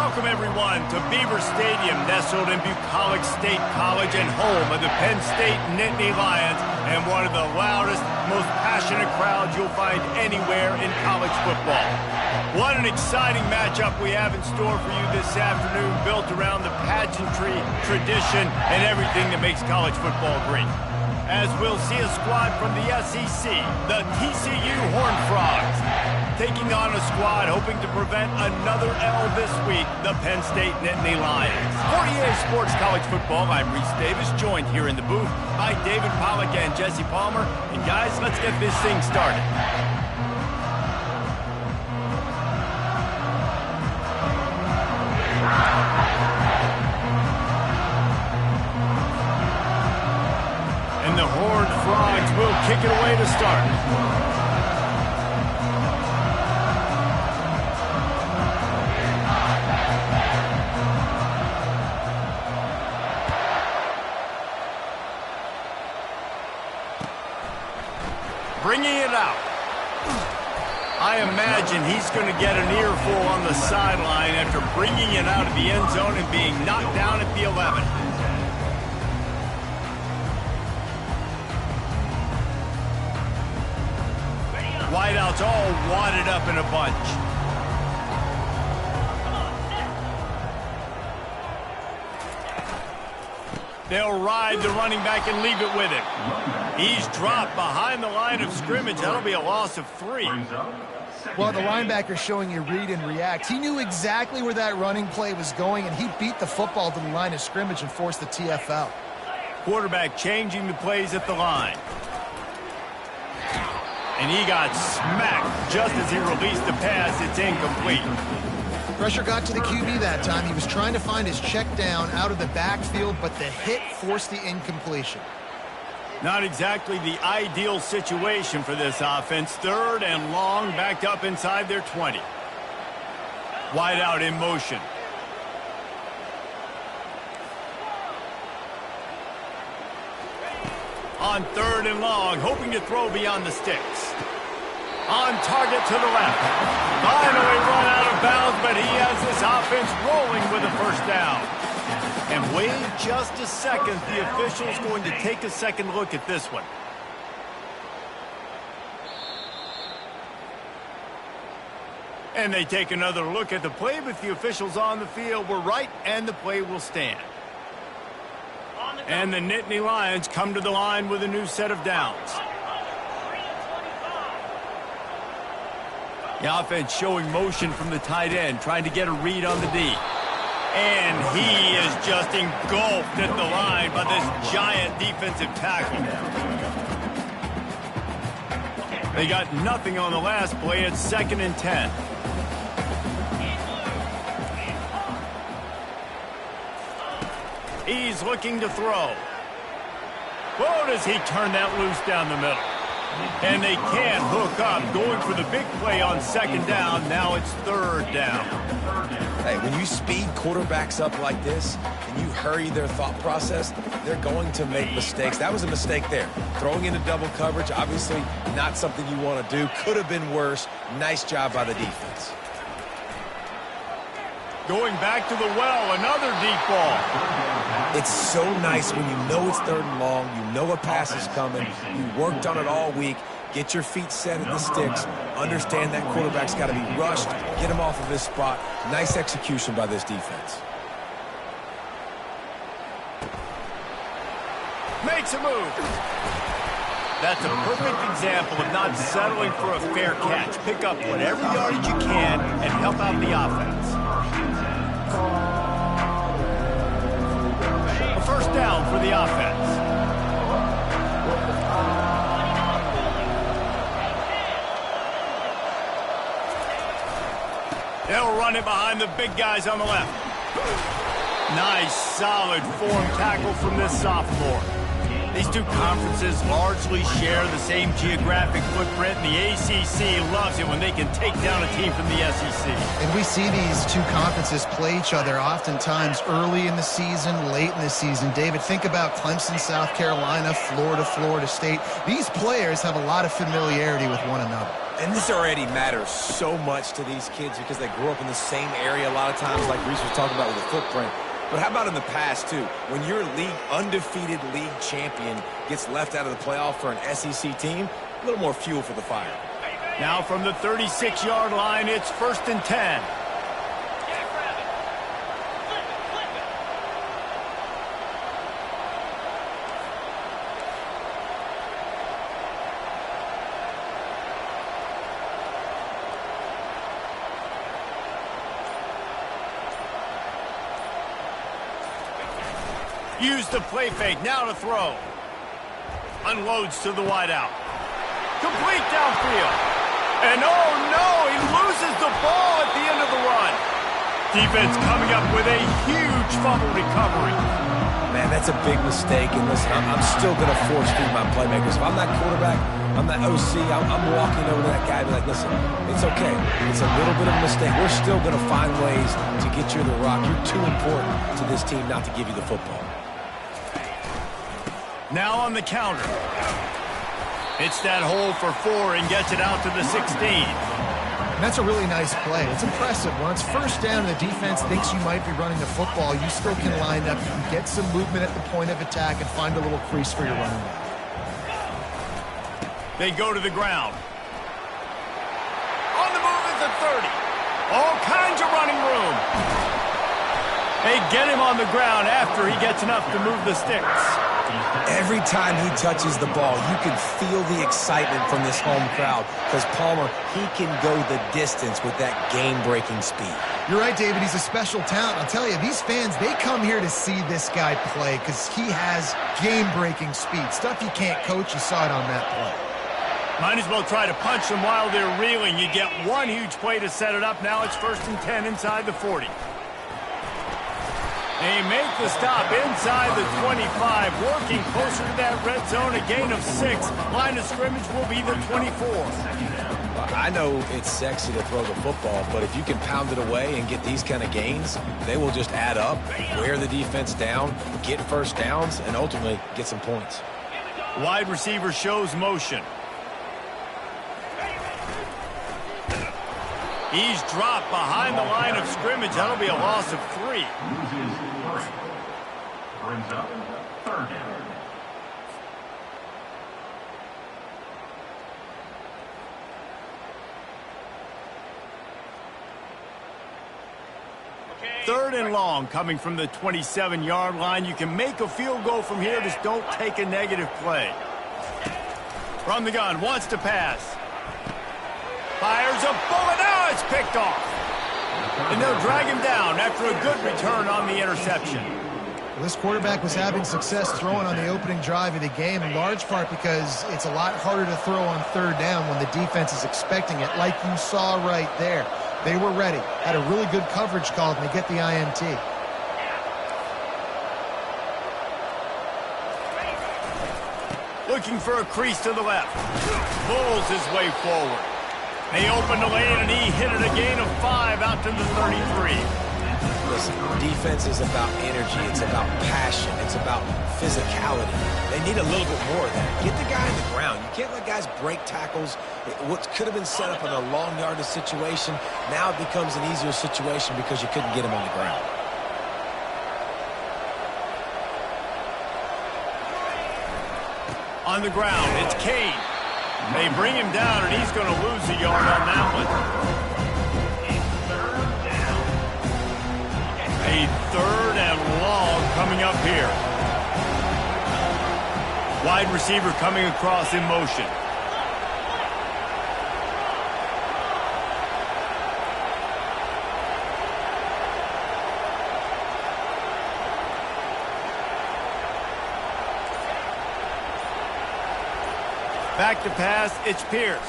Welcome, everyone, to Beaver Stadium, nestled in Bucolic State College and home of the Penn State Nittany Lions, and one of the loudest, most passionate crowds you'll find anywhere in college football. What an exciting matchup we have in store for you this afternoon, built around the pageantry, tradition, and everything that makes college football great. As we'll see a squad from the SEC, the TCU Horned Frogs, taking on a squad hoping to prevent another L this week, the Penn State Nittany Lions. For EA Sports College Football, I'm Reese Davis, joined here in the booth by David Pollack and Jesse Palmer. And guys, let's get this thing started. And the Horned Frogs will kick it away to start. Bringing it out. I imagine he's going to get an earful on the sideline after bringing it out of the end zone and being knocked down at the 11. Wideouts all wadded up in a bunch. They'll ride the running back and leave it with him. He's dropped behind the line of scrimmage. That'll be a loss of 3. Well, the linebacker showing you read and react. He knew exactly where that running play was going, and he beat the football to the line of scrimmage and forced the TFL. Quarterback changing the plays at the line. And he got smacked just as he released the pass. It's incomplete. Pressure got to the QB that time. He was trying to find his check down out of the backfield, but the hit forced the incompletion. Not exactly the ideal situation for this offense. 3rd and long, backed up inside their 20. Wide out in motion. On 3rd and long, hoping to throw beyond the sticks. On target to the left. Finally run out of bounds, but he has this offense rolling with a first down. And wait just a second, the official's going to take a second look at this one. And they take another look at the play, but the officials on the field were right, and the play will stand. And the Nittany Lions come to the line with a new set of downs. The offense showing motion from the tight end, trying to get a read on the D. And he is just engulfed at the line by this giant defensive tackle. They got nothing on the last play. It's 2nd and 10. He's looking to throw. Whoa, does he turn that loose down the middle? And they can't hook up. Going for the big play on 2nd down. Now it's 3rd down. Hey, when you speed quarterbacks up like this and you hurry their thought process, they're going to make mistakes. That was a mistake there. Throwing into double coverage, obviously not something you want to do. Could have been worse. Nice job by the defense. Going back to the well, another deep ball. It's so nice when you know it's 3rd and long, you know a pass is coming, you worked on it all week, get your feet set at the sticks, understand that quarterback's got to be rushed, get him off of his spot. Nice execution by this defense. Makes a move. That's a perfect example of not settling for a fair catch. Pick up whatever yardage you can and help out the offense. A first down for the offense. They'll run it behind the big guys on the left. Nice, solid form tackle from this sophomore. These two conferences largely share the same geographic footprint, and the ACC loves it when they can take down a team from the SEC. And we see these two conferences play each other oftentimes early in the season, late in the season. David, think about Clemson, South Carolina, Florida, Florida State. These players have a lot of familiarity with one another. And this already matters so much to these kids because they grew up in the same area a lot of times, like Reese was talking about with the footprint. But how about in the past, too? When your undefeated league champion gets left out of the playoff for an SEC team, a little more fuel for the fire. Now from the 36-yard line, it's 1st and 10. Use the play fake, now to throw. Unloads to the wideout. Complete downfield. And oh no, he loses the ball at the end of the run. Defense coming up with a huge fumble recovery. Man, that's a big mistake. And listen, I'm still going to force feed my playmakers. If I'm that quarterback, I'm that OC, I'm walking over to that guy and be like, listen, it's okay. It's a little bit of a mistake. We're still going to find ways to get you the rock. You're too important to this team not to give you the football. Now on the counter. Hits that hole for 4 and gets it out to the 16. And that's a really nice play. It's impressive. When it's 1st down and the defense thinks you might be running the football, you still can line up, you can get some movement at the point of attack and find a little crease for your running back. They go to the ground. On the move is the 30. All kinds of running room. They get him on the ground after he gets enough to move the sticks. Every time he touches the ball, you can feel the excitement from this home crowd because Palmer, he can go the distance with that game-breaking speed. You're right, David. He's a special talent. I'll tell you, these fans, they come here to see this guy play because he has game-breaking speed. Stuff you can't coach. You saw it on that play. Might as well try to punch them while they're reeling. You get one huge play to set it up. Now it's 1st and 10 inside the 40. They make the stop inside the 25, working closer to that red zone, a gain of 6. Line of scrimmage will be the 24. I know it's sexy to throw the football, but if you can pound it away and get these kind of gains, they will just add up, wear the defense down, get 1st downs, and ultimately get some points. Wide receiver shows motion. He's dropped behind the line of scrimmage. That'll be a loss of 3. Brings up 3rd down. Third and long coming from the 27-yard line. You can make a field goal from here. Just don't take a negative play. From the gun, wants to pass. Fires a bullet. Now it's picked off. And they'll drag him down after a good return on the interception. Well, this quarterback was having success throwing on the opening drive of the game, in large part because it's a lot harder to throw on 3rd down when the defense is expecting it, like you saw right there. They were ready. Had a really good coverage call, and they get the INT. Looking for a crease to the left. Pulls his way forward. They open the lane, and he hit it a gain of 5 out to the 33. Listen, defense is about energy. It's about passion. It's about physicality. They need a little bit more of that. Get the guy in the ground. You can't let guys break tackles. What could have been set up in a long yardage situation, now it becomes an easier situation because you couldn't get him on the ground. On the ground, it's Kane. They bring him down, and he's going to lose a yard on that one. A 3rd and long coming up here. Wide receiver coming across in motion. Back to pass, it's Pierce.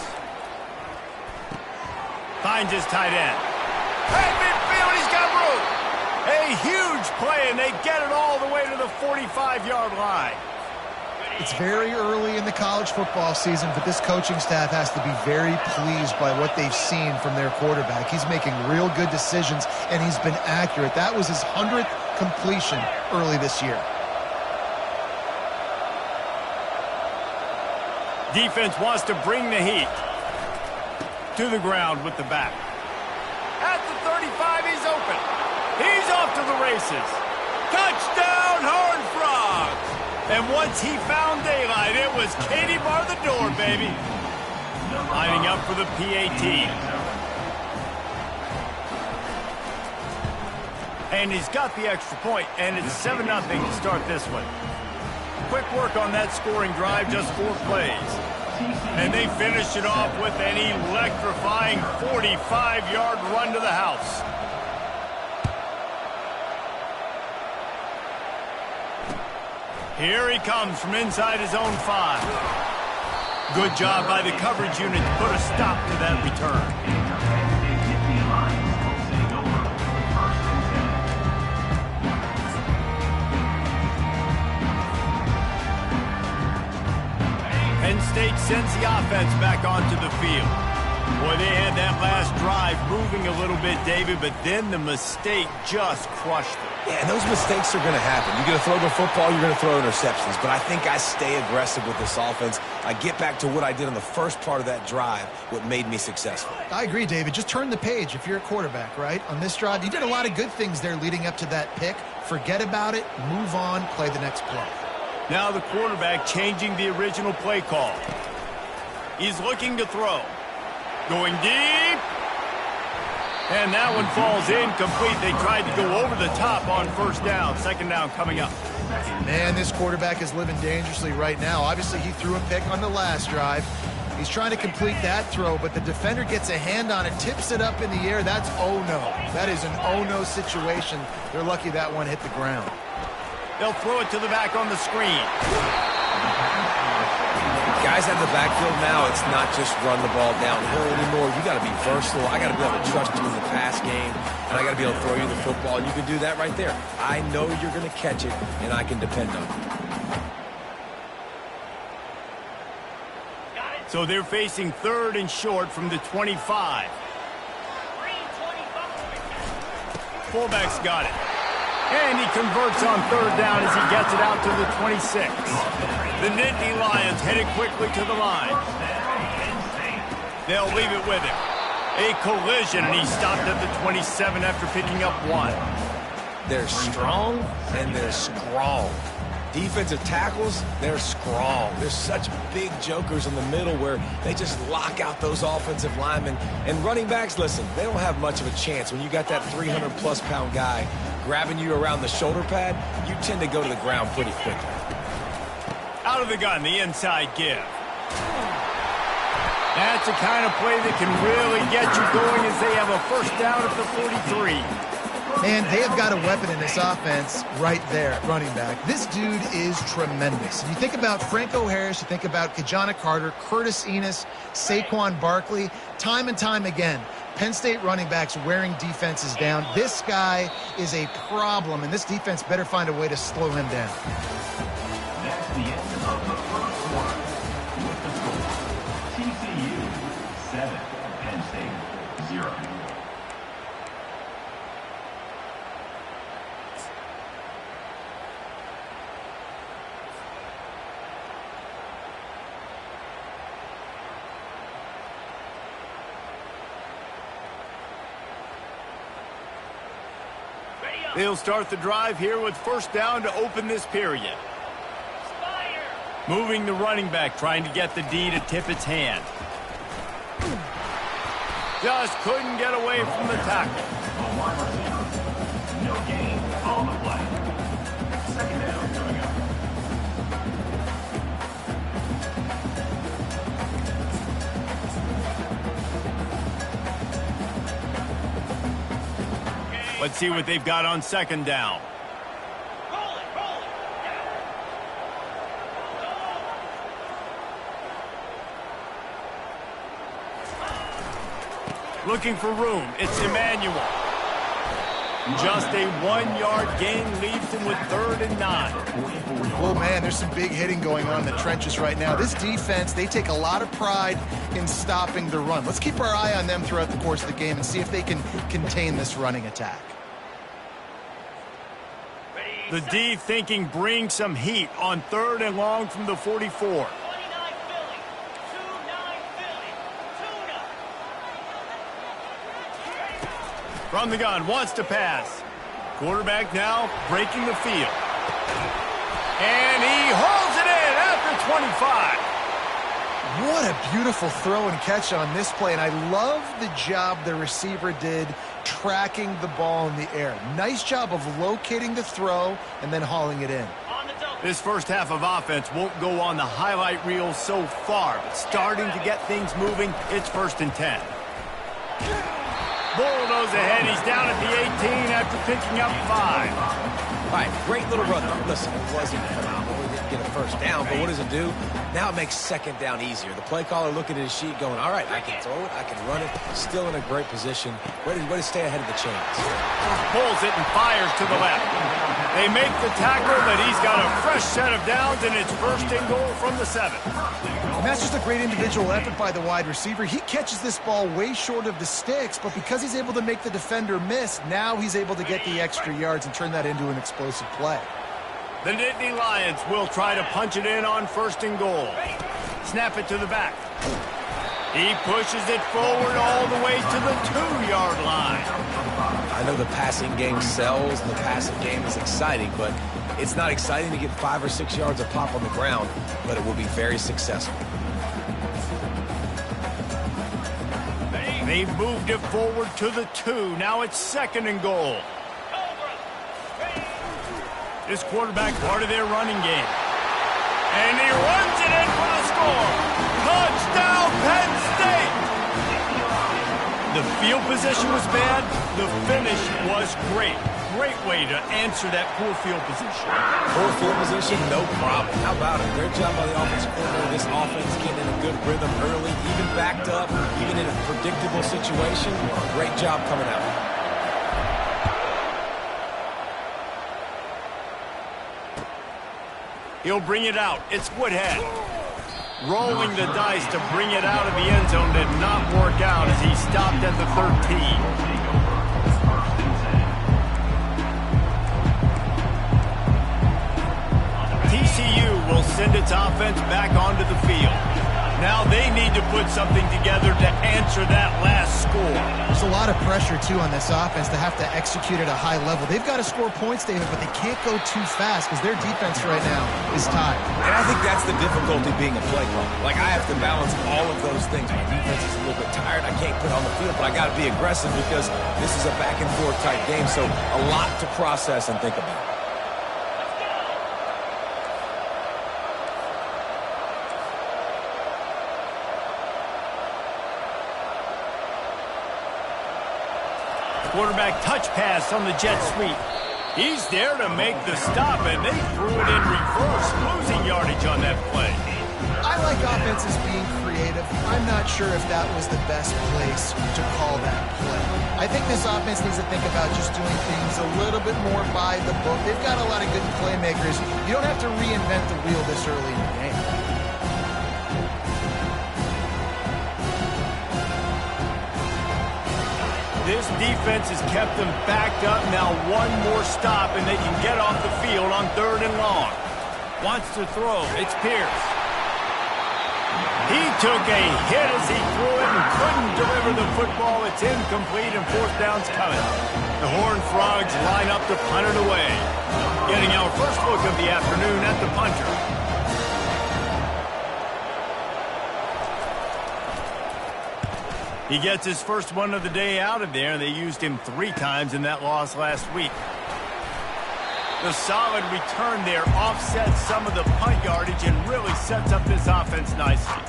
Finds his tight end. Hey, midfield, he's got room. A huge play, and they get it all the way to the 45-yard line. It's very early in the college football season, but this coaching staff has to be very pleased by what they've seen from their quarterback. He's making real good decisions, and he's been accurate. That was his 100th completion early this year. Defense wants to bring the heat. To the ground with the back. At the 35, he's open. He's off to the races. Touchdown, Horned Frogs! And once he found daylight, it was Katie bar the door, baby. Lining up for the PAT. And he's got the extra point, and it's 7-0 to start this one. Quick work on that scoring drive, just 4 plays. And they finish it off with an electrifying 45-yard run to the house. Here he comes from inside his own 5. Good job by the coverage unit to put a stop to that return. Penn State sends the offense back onto the field. Boy, they had that last drive moving a little bit, David, but then the mistake just crushed them. Yeah, and those mistakes are going to happen. You're going to throw the football, you're going to throw interceptions. But I think I stay aggressive with this offense. I get back to what I did on the first part of that drive, what made me successful. I agree, David. Just turn the page if you're a quarterback, right? On this drive, you did a lot of good things there leading up to that pick. Forget about it, move on, play the next play. Now the quarterback changing the original play call. He's looking to throw. Going deep. And that one falls incomplete. They tried to go over the top on first down. Second down coming up. Man, this quarterback is living dangerously right now. Obviously, he threw a pick on the last drive. He's trying to complete that throw, but the defender gets a hand on it, tips it up in the air. That's oh-no. That is an oh-no situation. They're lucky that one hit the ground. They'll throw it to the back on the screen. Guys out of the backfield now, it's not just run the ball downhill anymore. You got to be versatile. I got to be able to trust you in the pass game, and I got to be able to throw you the football, and you can do that right there. I know you're going to catch it, and I can depend on it. So they're facing 3rd and short from the 25. Fullback's got it. And he converts on 3rd down as he gets it out to the 26. The Nittany Lions headed quickly to the line. They'll leave it with him. A collision, and he stopped at the 27 after picking up 1. They're strong, and they're strong. Defensive tackles, they're strong. They're such big jokers in the middle where they just lock out those offensive linemen. And running backs, listen, they don't have much of a chance. When you got that 300-plus pound guy grabbing you around the shoulder pad, you tend to go to the ground pretty quickly. Out of the gun, the inside give. That's the kind of play that can really get you going as they have a first down at the 43. Man, they have got a weapon in this offense right there at running back. This dude is tremendous. If you think about Franco Harris, you think about Kajana Carter, Curtis Enos, Saquon Barkley, time and time again, Penn State running backs wearing defenses down. This guy is a problem, and this defense better find a way to slow him down. That's the end of the first quarter. With the score, TCU 7, Penn State 0. They'll start the drive here with first down to open this period. Moving the running back, trying to get the D to tip its hand. Just couldn't get away from the tackle. No gain on the play. Second down coming up. Let's see what they've got on second down. Looking for room. It's Emmanuel. Just a 1-yard gain leaves him with 3rd and 9. Oh, man, there's some big hitting going on in the trenches right now. This defense, they take a lot of pride in stopping the run. Let's keep our eye on them throughout the course of the game and see if they can contain this running attack. The D thinking bring some heat on 3rd and long from the 44. From the gun, wants to pass. Quarterback now breaking the field. And he holds it in after 25. What a beautiful throw and catch on this play, and I love the job the receiver did tracking the ball in the air. Nice job of locating the throw and then hauling it in. This first half of offense won't go on the highlight reel so far, but starting to get things moving, it's 1st and 10. Bulldoze ahead, he's down at the 18 after picking up 5. All right, great little run. Listen, it wasn't phenomenal. He didn't get a first down, but what does it do? Now it makes 2nd down easier. The play caller looking at his sheet going, all right, I can throw it, I can run it. Still in a great position. Way to stay ahead of the chains. Pulls it and fires to the left. They make the tackle, but he's got a fresh set of downs, and it's 1st and goal from the 7. And that's just a great individual effort by the wide receiver. He catches this ball way short of the sticks, but because he's able to make the defender miss, now he's able to get the extra yards and turn that into an explosive play. The Nittany Lions will try to punch it in on 1st and goal. Snap it to the back. He pushes it forward all the way to the 2-yard line. I know the passing game sells and the passing game is exciting, but it's not exciting to get 5 or 6 yards of pop on the ground, but it will be very successful. They've moved it forward to the 2. Now it's 2nd and goal. This quarterback part of their running game. And he runs it in for the score. Touchdown, Penn State! The field position was bad. The finish was great. Great way to answer that poor field position. Poor field position, no problem. How about it? Great job by the offensive coordinator. This offense getting in a good rhythm early, even backed up, even in a predictable situation. Great job coming out. He'll bring it out. It's Woodhead. Rolling the dice to bring it out of the end zone did not work out as he stopped at the 13. TCU will send its offense back onto the field. Now they need to put something together to answer that last score. There's a lot of pressure, too, on this offense to have to execute at a high level. They've got to score points, David, but they can't go too fast because their defense right now is tired. And I think that's the difficulty being a play caller. Like, I have to balance all of those things. My defense is a little bit tired. I can't put on the field, but I got to be aggressive because this is a back-and-forth type game, so a lot to process and think about. Quarterback touch pass on the jet sweep. He's there to make the stop, and they threw it in reverse, losing yardage on that play. I like offenses being creative. I'm not sure if that was the best place to call that play. I think this offense needs to think about just doing things a little bit more by the book. They've got a lot of good playmakers. You don't have to reinvent the wheel this early in the game. This defense has kept them backed up. Now one more stop, and they can get off the field on 3rd and long. Wants to throw. It's Pierce. He took a hit as he threw it and couldn't deliver the football. It's incomplete, and 4th down's coming. The Horned Frogs line up to punt it away. Getting our first look of the afternoon at the punter. He gets his first one of the day out of there, and they used him 3 times in that loss last week. The solid return there offsets some of the punt yardage and really sets up this offense nicely.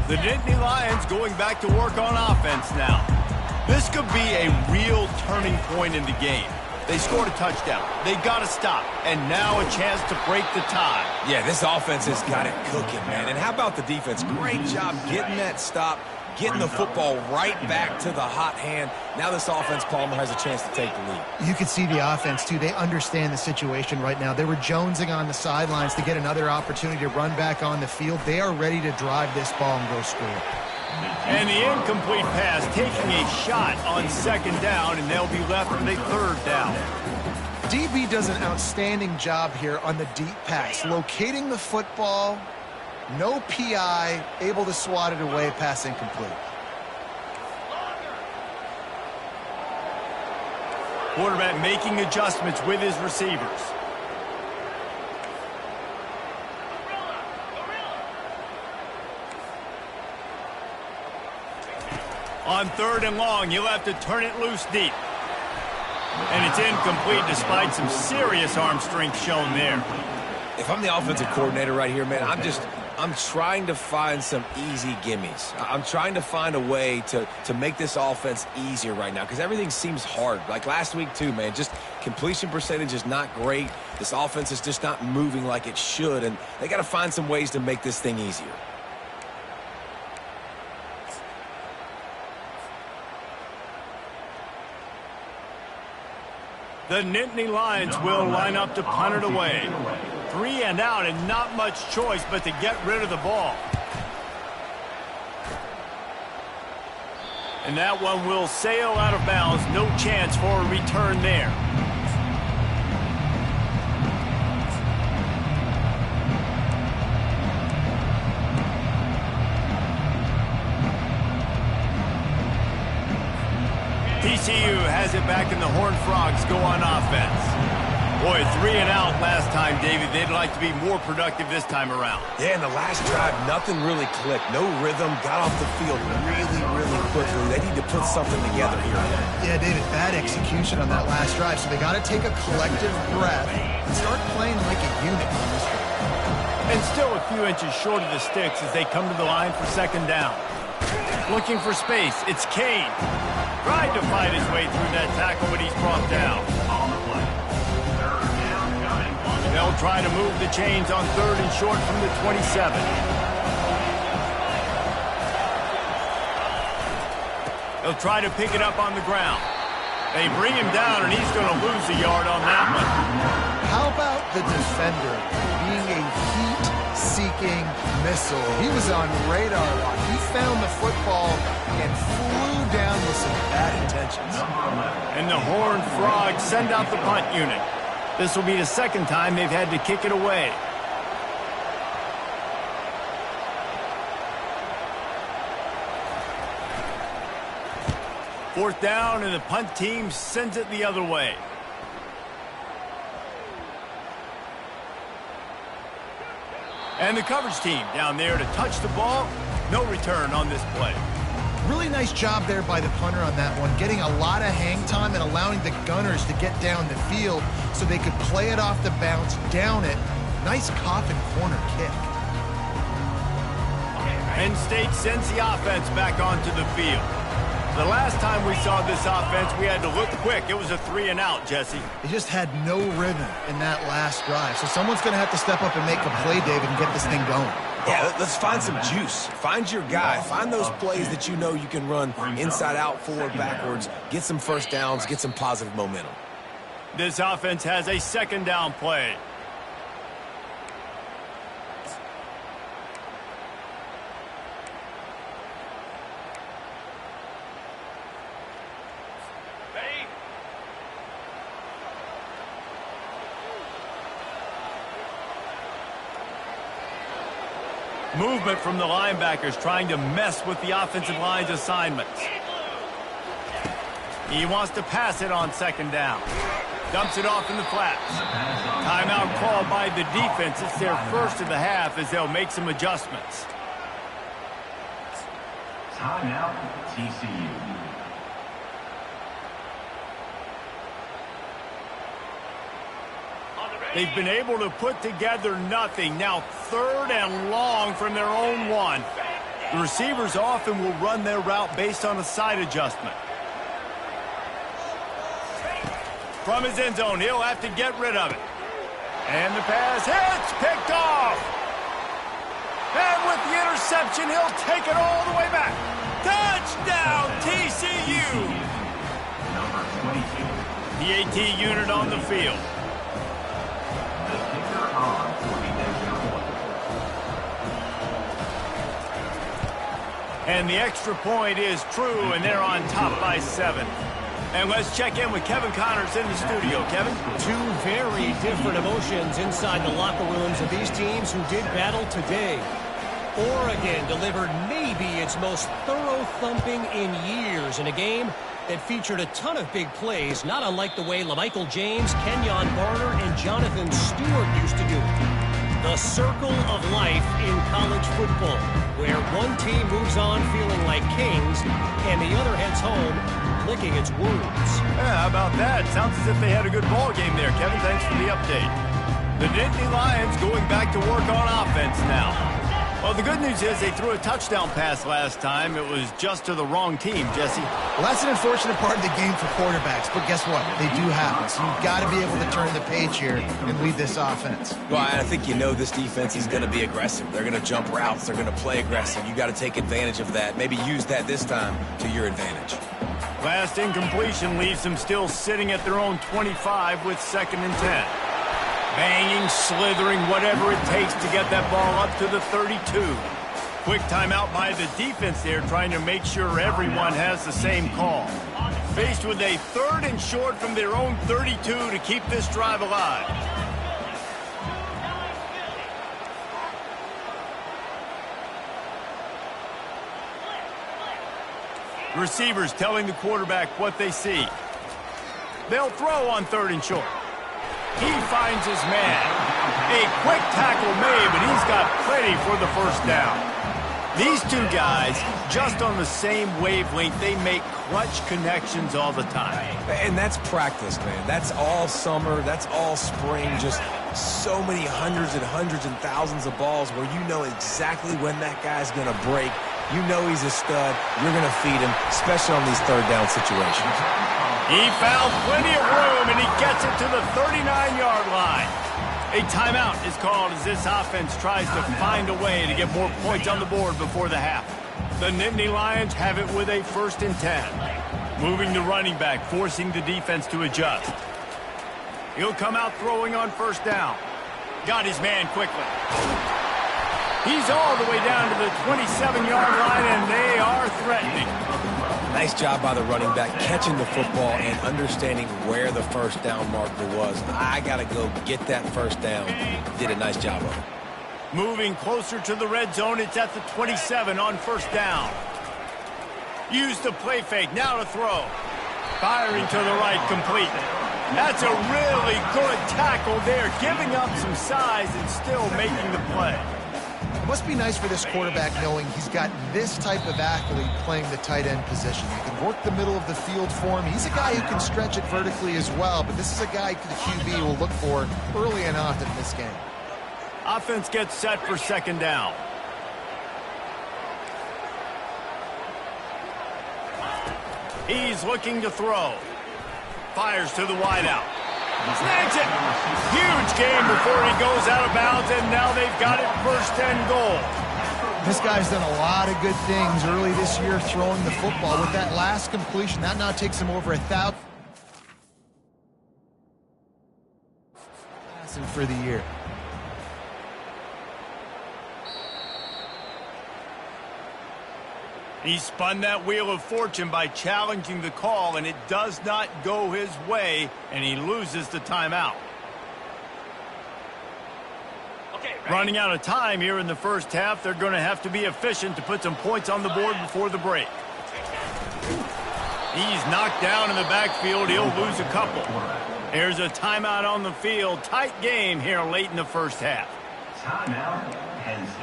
The Nittany Lions going back to work on offense now. This could be a real turning point in the game. They scored a touchdown. They got a stop. And now a chance to break the tie. Yeah, this offense has got it cooking, man. And how about the defense? Great job getting that stop, getting the football right back to the hot hand. Now this offense, Palmer, has a chance to take the lead. You can see the offense, too. They understand the situation right now. They were jonesing on the sidelines to get another opportunity to run back on the field. They are ready to drive this ball and go score. And the incomplete pass taking a shot on 2nd down, and they'll be left with a 3rd down. DB does an outstanding job here on the deep pass, locating the football, no PI, able to swat it away, pass incomplete. Quarterback making adjustments with his receivers. On 3rd and long, you'll have to turn it loose deep. And it's incomplete despite some serious arm strength shown there. If I'm the offensive coordinator right here, man, I'm trying to find some easy gimmies. I'm trying to find a way to make this offense easier right now because everything seems hard. Like last week too, man, just completion percentage is not great. This offense is just not moving like it should, and they got to find some ways to make this thing easier. The Nittany Lions will line up to punt it away. 3 and out and not much choice but to get rid of the ball. And that one will sail out of bounds. No chance for a return there. TCU has it back, and the Horned Frogs go on offense. Boy, 3 and out last time, David. They'd like to be more productive this time around. Yeah, in the last drive, nothing really clicked. No rhythm, got off the field really quickly. They need to put something together here. Yeah, David, bad execution on that last drive, so they got to take a collective breath and start playing like a unit on this one. And still a few inches short of the sticks as they come to the line for 2nd down. Looking for space, it's Kane. Tried to fight his way through that tackle, but he's brought down. They'll try to move the chains on 3rd and short from the 27. They'll try to pick it up on the ground. They bring him down, and he's going to lose a yard on that one. How about the defender being a heat-seeking missile? He was on radar lock. He found the football and flew down with some bad intentions. And the Horned Frogs send out the punt unit. This will be the 2nd time they've had to kick it away. Fourth down, and the punt team sends it the other way. And the coverage team down there to touch the ball. No return on this play. Really nice job there by the punter on that one, getting a lot of hang time and allowing the gunners to get down the field so they could play it off the bounce, down it. Nice coffin corner kick. Penn State sends the offense back onto the field. The last time we saw this offense, we had to look quick. It was a 3 and out, Jesse. They just had no rhythm in that last drive. So someone's going to have to step up and make a play, David, and get this thing going. Yeah, let's find some juice. Find your guy. Find those plays that you know you can run inside out, forward, backwards. Get some first downs. Get some positive momentum. This offense has a 2nd down play. Movement from the linebackers trying to mess with the offensive line's assignments. He wants to pass it on 2nd down. Dumps it off in the flats. Timeout called by the defense. It's their first of the half as they'll make some adjustments. Timeout, TCU. They've been able to put together nothing. Now 3rd and long from their own 1. The receivers often will run their route based on a side adjustment. From his end zone, he'll have to get rid of it. And the pass hits, picked off. And with the interception, he'll take it all the way back. Touchdown, TCU! Number 22. The AT unit on the field. And the extra point is true, and they're on top by 7. And let's check in with Kevin Connors in the studio. Kevin? Two very different emotions inside the locker rooms of these teams who did battle today. Oregon delivered maybe its most thorough thumping in years in a game that featured a ton of big plays, not unlike the way LaMichael James, Kenyon Barner, and Jonathan Stewart used to do it. The circle of life in college football, where one team moves on feeling like kings and the other heads home licking its wounds. Yeah, how about that? Sounds as if they had a good ball game there, Kevin. Thanks for the update. The Nittany Lions going back to work on offense now. Well, the good news is they threw a touchdown pass last time. It was just to the wrong team, Jesse. Well, that's an unfortunate part of the game for quarterbacks, but guess what? They do happen, so you've got to be able to turn the page here and lead this offense. Well, I think you know this defense is going to be aggressive. They're going to jump routes. They're going to play aggressive. You got to take advantage of that. Maybe use that this time to your advantage. Last incompletion leaves them still sitting at their own 25 with 2nd and 10. Banging, slithering, whatever it takes to get that ball up to the 32. Quick timeout by the defense there, trying to make sure everyone has the same call. Faced with a 3rd and short from their own 32 to keep this drive alive. Receivers telling the quarterback what they see. They'll throw on 3rd and short. He finds his man. A quick tackle made, but he's got plenty for the first down. These two guys, just on the same wavelength, they make clutch connections all the time. And that's practice, man. That's all summer. That's all spring. Just so many hundreds and thousands of balls where you know exactly when that guy's going to break. You know he's a stud. You're going to feed him, especially on these 3rd down situations. He found plenty of room, and he gets it to the 39-yard line. A timeout is called as this offense tries to find a way to get more points on the board before the half. The Nittany Lions have it with a 1st and 10. Moving the running back, forcing the defense to adjust. He'll come out throwing on 1st down. Got his man quickly. He's all the way down to the 27-yard line, and they are threatening. Nice job by the running back catching the football and understanding where the 1st down marker was. I got to go get that 1st down. Did a nice job of it. Moving closer to the red zone, it's at the 27 on 1st down. Use the play fake, now to throw. Firing to the right, complete. That's a really good tackle there, giving up some size and still making the play. It must be nice for this quarterback knowing he's got this type of athlete playing the tight end position. He can work the middle of the field for him. He's a guy who can stretch it vertically as well, but this is a guy the QB will look for early and often in this game. Offense gets set for 2nd down. He's looking to throw. Fires to the wideout. Snags it. Huge game before he goes out of bounds, and now they've got it 1st and goal. This guy's done a lot of good things early this year throwing the football. With that last completion, that now takes him over 1,000 passing for the year. He spun that wheel of fortune by challenging the call, and it does not go his way, and he loses the timeout. Running out of time here in the 1st half, they're going to have to be efficient to put some points on the board before the break. He's knocked down in the backfield. He'll lose a couple. There's a timeout on the field. Tight game here late in the 1st half. Timeout, Penn State.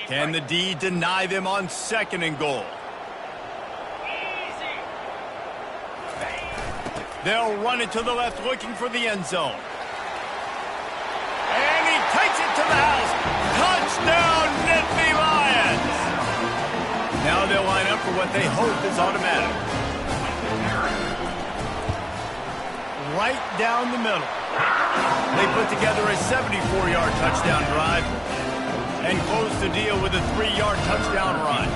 Can the D deny them on 2nd and goal? They'll run it to the left, looking for the end zone. And he takes it to the house. Touchdown, Nittany Lions! Now they'll line up for what they hope is automatic. Right down the middle. They put together a 74-yard touchdown drive and close the deal with a 3-yard touchdown run.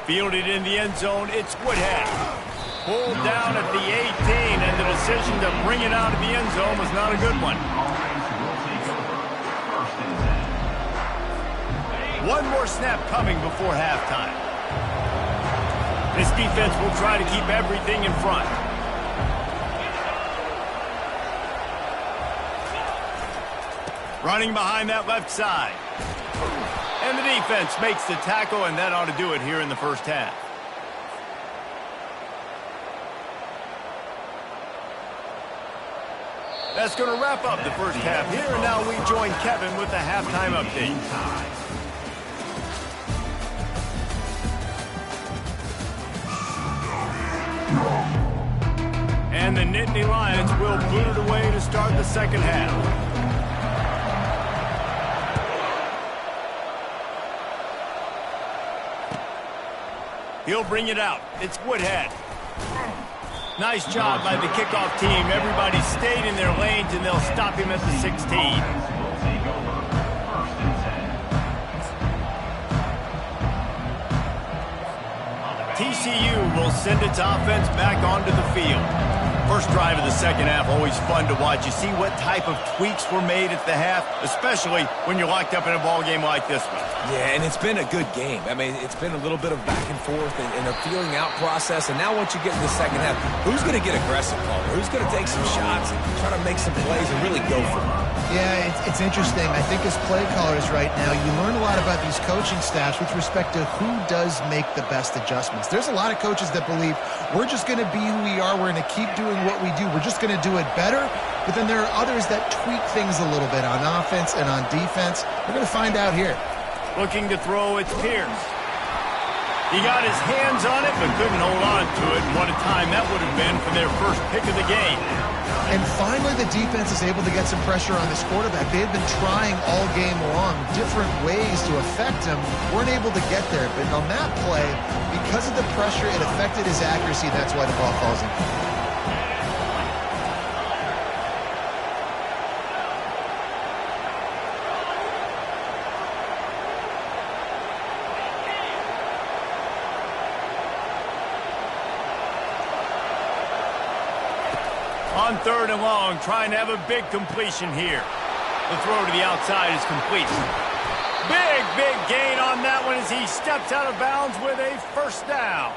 Fielded in the end zone, it's Woodhead. Pulled down at the 18, and the decision to bring it out of the end zone was not a good one. One more snap coming before halftime. This defense will try to keep everything in front. Running behind that left side. And the defense makes the tackle, and that ought to do it here in the first half. That's going to wrap up the first half here, and now we join Kevin with the halftime update. And the Nittany Lions will boot it away to start the second half. He'll bring it out. It's Woodhead. Nice job by the kickoff team. Everybody stayed in their lanes, and they'll stop him at the 16. TCU will send its offense back onto the field. First drive of the second half, always fun to watch. You see what type of tweaks were made at the half, especially when you're locked up in a ball game like this one. Yeah, and it's been a good game. I mean, it's been a little bit of back and forth and a feeling out process. And now once you get in the second half, who's going to get aggressive, Paul? Who's going to take some shots and try to make some plays and really go for it? Yeah, it's interesting. I think as play callers right now, you learn a lot about these coaching staffs with respect to who does make the best adjustments. There's a lot of coaches that believe we're just going to be who we are. We're going to keep doing what we do. We're just going to do it better. But then there are others that tweak things a little bit on offense and on defense. We're going to find out here. Looking to throw, it's Pierce. He got his hands on it, but couldn't hold on to it. And what a time that would have been for their first pick of the game. And finally, the defense is able to get some pressure on this quarterback. They had been trying all game long different ways to affect him. Weren't able to get there. But on that play, because of the pressure, it affected his accuracy. That's why the ball falls in. On third and long, trying to have a big completion here. The throw to the outside is complete. Big gain on that one as he steps out of bounds with a first down.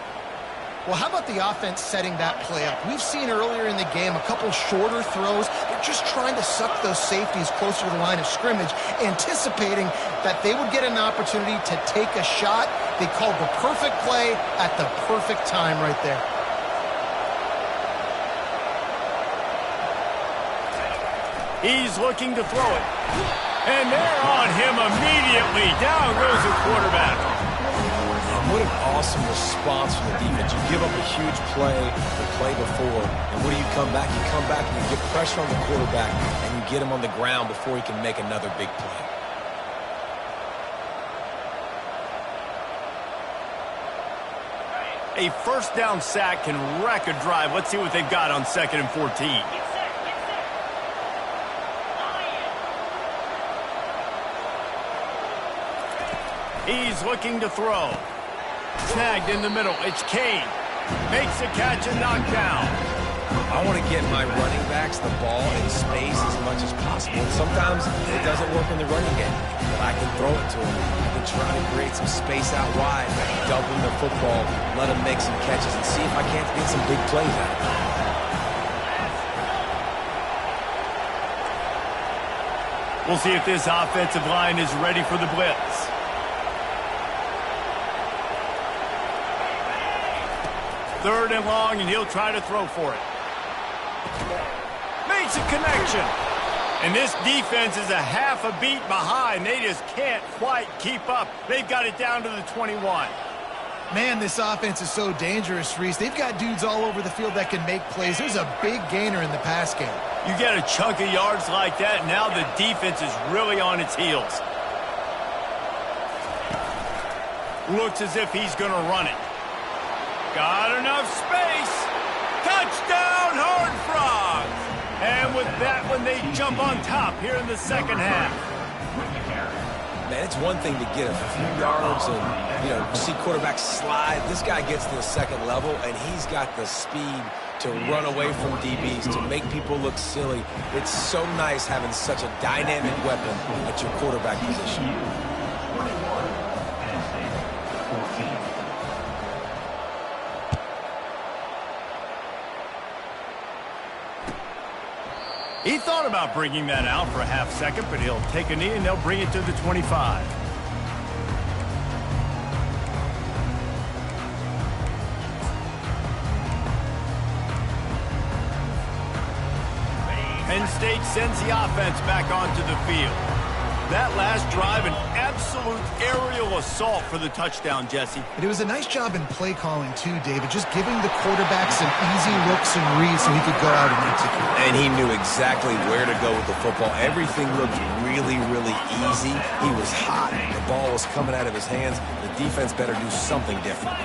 Well, how about the offense setting that play up? We've seen earlier in the game a couple shorter throws. They're just trying to suck those safeties closer to the line of scrimmage, anticipating that they would get an opportunity to take a shot. They called the perfect play at the perfect time right there. He's looking to throw it. And they're on him immediately. Down goes the quarterback. What an awesome response from the defense. You give up a huge play the play before, and what do you come back? You come back and you get pressure on the quarterback, and you get him on the ground before he can make another big play. A first down sack can wreck a drive. Let's see what they've got on 2nd and 14. He's looking to throw. Snagged in the middle. It's Kane. Makes a catch and knocked down. I want to get my running backs the ball in space as much as possible. And sometimes it doesn't work in the running game. But I can throw it to them. I can try to create some space out wide, dump them the football, let them make some catches, and see if I can't get some big plays out of it. We'll see if this offensive line is ready for the blitz. Third and long, and he'll try to throw for it. Makes a connection. And this defense is a half a beat behind. They just can't quite keep up. They've got it down to the 21. Man, this offense is so dangerous, Reese. They've got dudes all over the field that can make plays. There's a big gainer in the pass game. You get a chunk of yards like that, now the defense is really on its heels. Looks as if he's going to run it. Got enough space. Touchdown, Horned Frogs. And with that one, they jump on top here in the second half. Man, it's one thing to get a few yards and, you know, see quarterbacks slide. This guy gets to the second level, and he's got the speed to run away from DBs, to make people look silly. It's so nice having such a dynamic weapon at your quarterback position. 21, Penn State, 14. He thought about bringing that out for a half second, but he'll take a knee and they'll bring it to the 25. Penn State sends the offense back onto the field. That last drive, an absolute aerial assault for the touchdown, Jesse. But it was a nice job in play calling too, David, just giving the quarterback some easy looks and reads so he could go out and execute. And he knew exactly where to go with the football. Everything looked really, really easy. He was hot. The ball was coming out of his hands. The defense better do something different.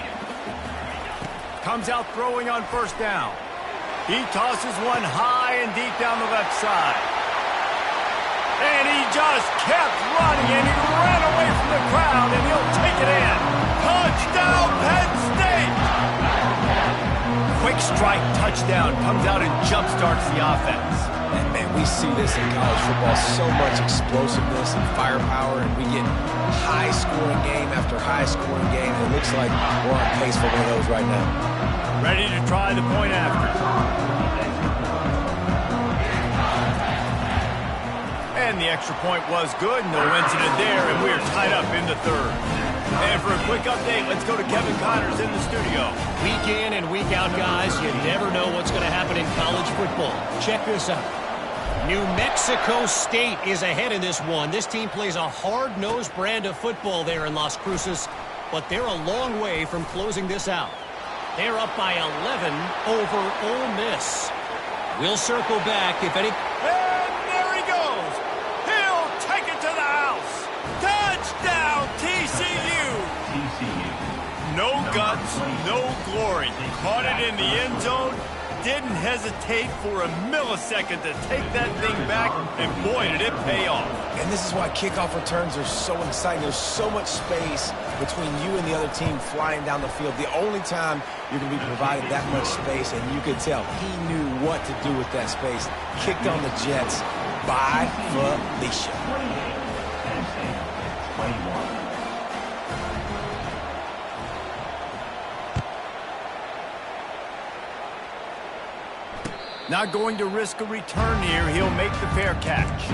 Comes out throwing on first down. He tosses one high and deep down the left side. And he just kept running, and he ran away from the crowd, and he'll take it in. Touchdown, Penn State! Quick strike touchdown comes out and jumpstarts the offense. And, man, we see this in college football, so much explosiveness and firepower, and we get high-scoring game after high-scoring game. It looks like we're on pace for one of those right now. Ready to try the point after. And the extra point was good, no incident there, and we're tied up in the third. And for a quick update, let's go to Kevin Connors in the studio. Week in and week out, guys, you never know what's going to happen in college football. Check this out. New Mexico State is ahead in this one. This team plays a hard-nosed brand of football there in Las Cruces, but they're a long way from closing this out. They're up by 11 over Ole Miss. We'll circle back if any... Touchdown, TCU! No guts, no glory. Caught it in the end zone. Didn't hesitate for a millisecond to take that thing back, and boy, did it pay off. And this is why kickoff returns are so exciting. There's so much space between you and the other team flying down the field. The only time you're going to be provided that much space, and you could tell he knew what to do with that space. Kicked on the Jets by Felicia. 21. Not going to risk a return here. He'll make the fair catch.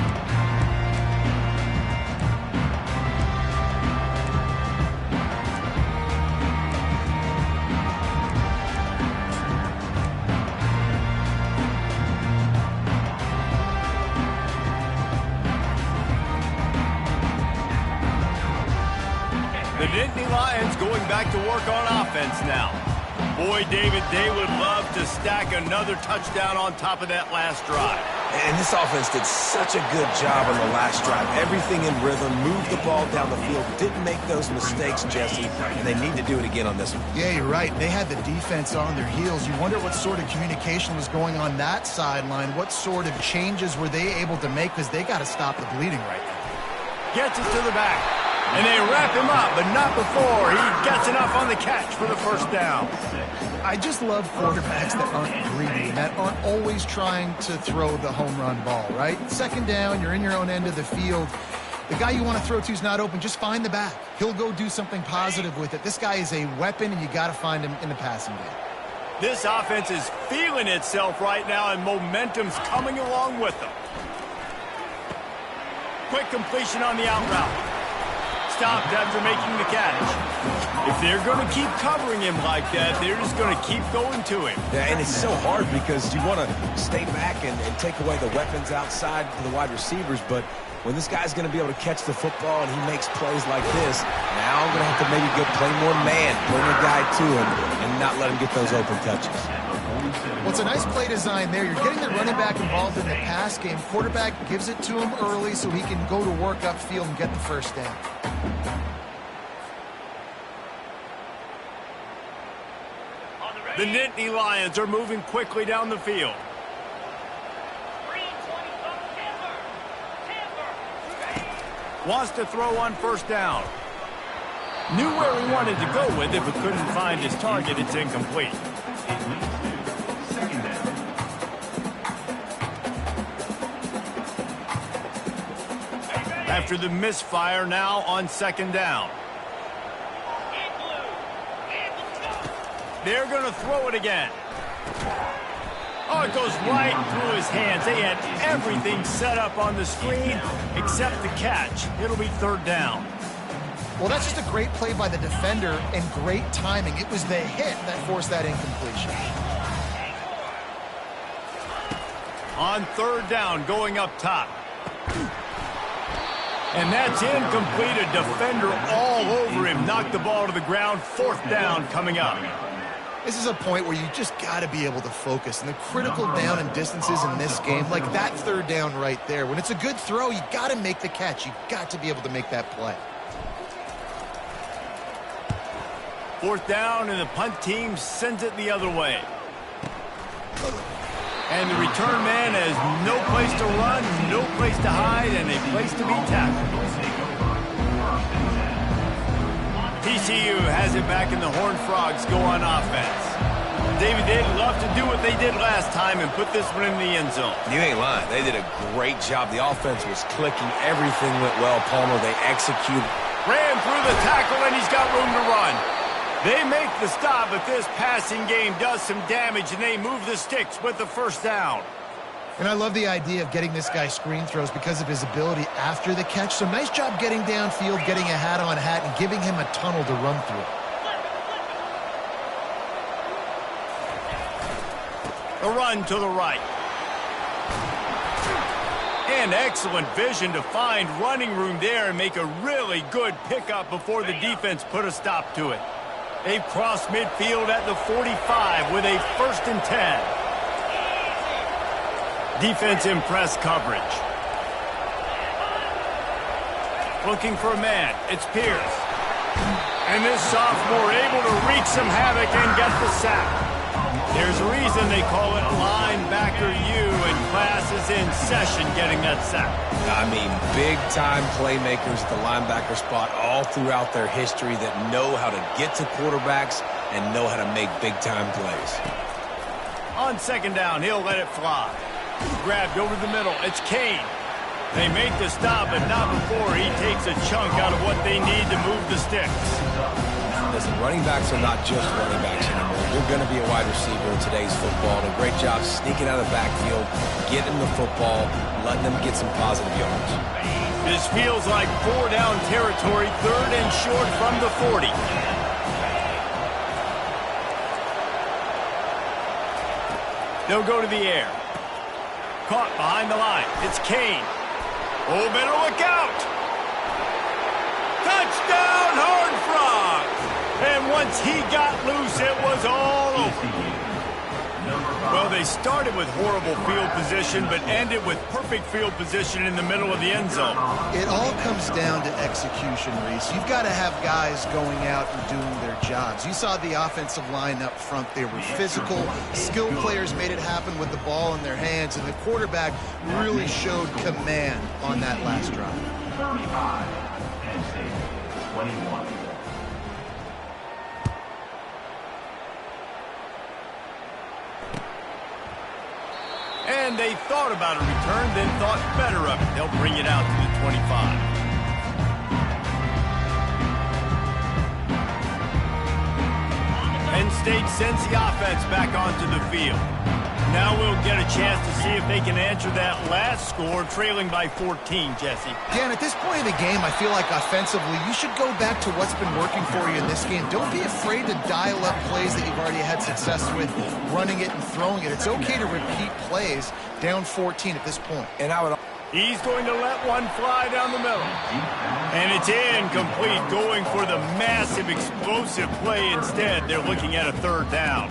The Nittany Lions going back to work on offense now. Boy, David, they would love to stack another touchdown on top of that last drive. And this offense did such a good job on the last drive. Everything in rhythm, moved the ball down the field, didn't make those mistakes, Jesse, and they need to do it again on this one. Yeah, you're right. They had the defense on their heels. You wonder what sort of communication was going on that sideline. What sort of changes were they able to make, because they got to stop the bleeding right now. Gets it to the back. And they wrap him up, but not before he gets enough on the catch for the first down. I just love quarterbacks that aren't greedy, that aren't always trying to throw the home run ball, right? Second down, you're in your own end of the field. The guy you want to throw to is not open. Just find the back. He'll go do something positive with it. This guy is a weapon, and you got to find him in the passing game. This offense is feeling itself right now, and momentum's coming along with them. Quick completion on the out route. Stopped after making the catch. If they're going to keep covering him like that, they're just going to keep going to him. Yeah, and it's so hard because you want to stay back and take away the weapons outside for the wide receivers, but when this guy's going to be able to catch the football and he makes plays like this, now I'm going to have to maybe go play more man, bring a guy to him, and not let him get those open touches. Well, it's a nice play design there. You're getting the running back involved in the pass game. Quarterback gives it to him early so he can go to work upfield and get the first down. The Nittany Lions are moving quickly down the field. Wants to throw on first down. Knew where he wanted to go with it, but couldn't find his target. It's incomplete. Second down. After the misfire, now on second down. They're going to throw it again. Oh, it goes right through his hands. They had everything set up on the screen except the catch. It'll be third down. Well, that's just a great play by the defender and great timing. It was the hit that forced that incompletion. On third down, going up top. And that's incomplete. A defender all over him. Knocked the ball to the ground. Fourth down coming up. This is a point where you just got to be able to focus. And the critical down and distances in this game, like that third down right there, when it's a good throw, you got to make the catch. You got to be able to make that play. Fourth down, and the punt team sends it the other way. And the return man has no place to run, no place to hide, and a place to be tackled. TCU has it back, and the Horned Frogs go on offense. David, they'd love to do what they did last time and put this one in the end zone. You ain't lying. They did a great job. The offense was clicking. Everything went well, Palmer. They executed. Ran through the tackle, and he's got room to run. They make the stop, but this passing game does some damage, and they move the sticks with the first down. And I love the idea of getting this guy screen throws because of his ability after the catch. So nice job getting downfield, getting a hat-on-hat, and giving him a tunnel to run through. A run to the right. And excellent vision to find running room there and make a really good pickup before the defense put a stop to it. They've crossed midfield at the 45 with a 1st and 10. Defense in press coverage. Looking for a man. It's Pierce. And this sophomore able to wreak some havoc and get the sack. There's a reason they call it linebacker U, and class is in session getting that sack. I mean, big-time playmakers at the linebacker spot all throughout their history that know how to get to quarterbacks and know how to make big-time plays. On second down, he'll let it fly. Grabbed over the middle. It's Kane. They make the stop, but not before he takes a chunk out of what they need to move the sticks. Listen, running backs are not just running backs anymore. You're going to be a wide receiver in today's football. And a great job sneaking out of the backfield, getting the football, letting them get some positive yards. This feels like 4-down territory, 3rd and short from the 40. They'll go to the air. Caught behind the line. It's Kane. Oh, better look out. Touchdown, Horned Frogs. And once he got loose, it was all over. Well, they started with horrible field position, but ended with perfect field position in the middle of the end zone. It all comes down to execution, Reese. You've got to have guys going out and doing their jobs. You saw the offensive line up front. They were physical. Skilled players made it happen with the ball in their hands, and the quarterback really showed command on that last drive. 35, Penn State, 21. And they thought about a return, then thought better of it. They'll bring it out to the 25. Penn State sends the offense back onto the field. Now we'll get a chance to see if they can answer that last score, trailing by 14, Jesse. Dan, at this point in the game, I feel like offensively, you should go back to what's been working for you in this game. Don't be afraid to dial up plays that you've already had success with, running it and throwing it. It's okay to repeat plays down 14 at this point. And I would... He's going to let one fly down the middle. And it's incomplete, going for the massive, explosive play instead. They're looking at a 3rd down.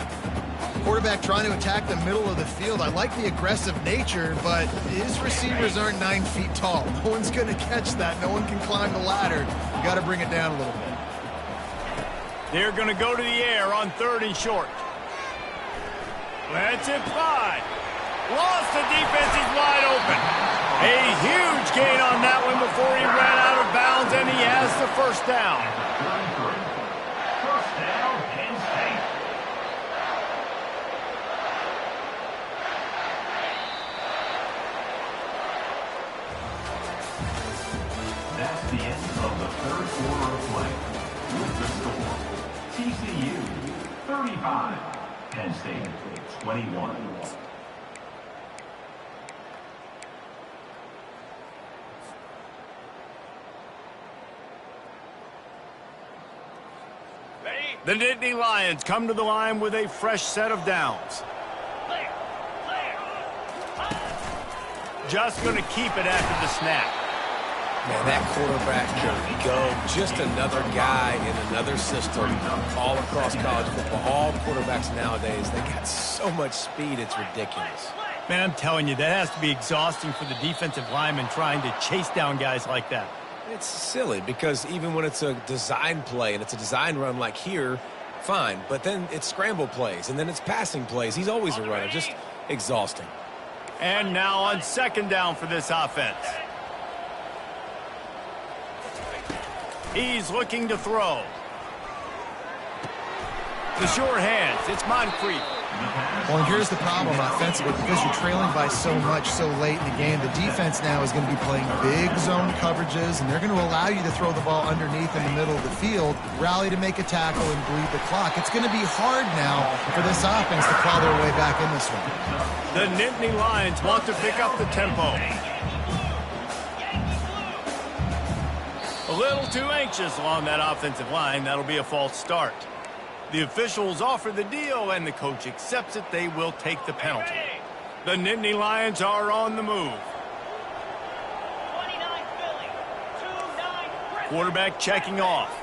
Quarterback trying to attack the middle of the field. I like the aggressive nature, but his receivers aren't 9 feet tall. No one's going to catch that. No one can climb the ladder. You got to bring it down a little bit. They're going to go to the air on 3rd and short. Let's it fly. Lost the defense. He's wide open. A huge gain on that one before he ran out of bounds, and he has the first down. First down, Penn State. That's the end of the third quarter of play. With the score, TCU 35, Penn State 21. The Nittany Lions come to the line with a fresh set of downs. Just going to keep it after the snap. Man, that quarterback can go. Just another guy in another system all across college football. All quarterbacks nowadays, they got so much speed, it's ridiculous. Man, I'm telling you, that has to be exhausting for the defensive lineman trying to chase down guys like that. It's silly because even when it's a design play and it's a design run like here, fine. But then it's scramble plays and then it's passing plays. He's always a runner. Just exhausting. And now on second down for this offense. He's looking to throw. The short hands. It's Moncrief. Well, and here's the problem offensively. Because you're trailing by so much so late in the game, the defense now is going to be playing big zone coverages, and they're going to allow you to throw the ball underneath in the middle of the field, rally to make a tackle, and bleed the clock. It's going to be hard now for this offense to claw their way back in this one. The Nittany Lions want to pick up the tempo. A little too anxious along that offensive line. That'll be a false start. The officials offer the deal, and the coach accepts it. They will take the penalty. The Nittany Lions are on the move. Quarterback checking off.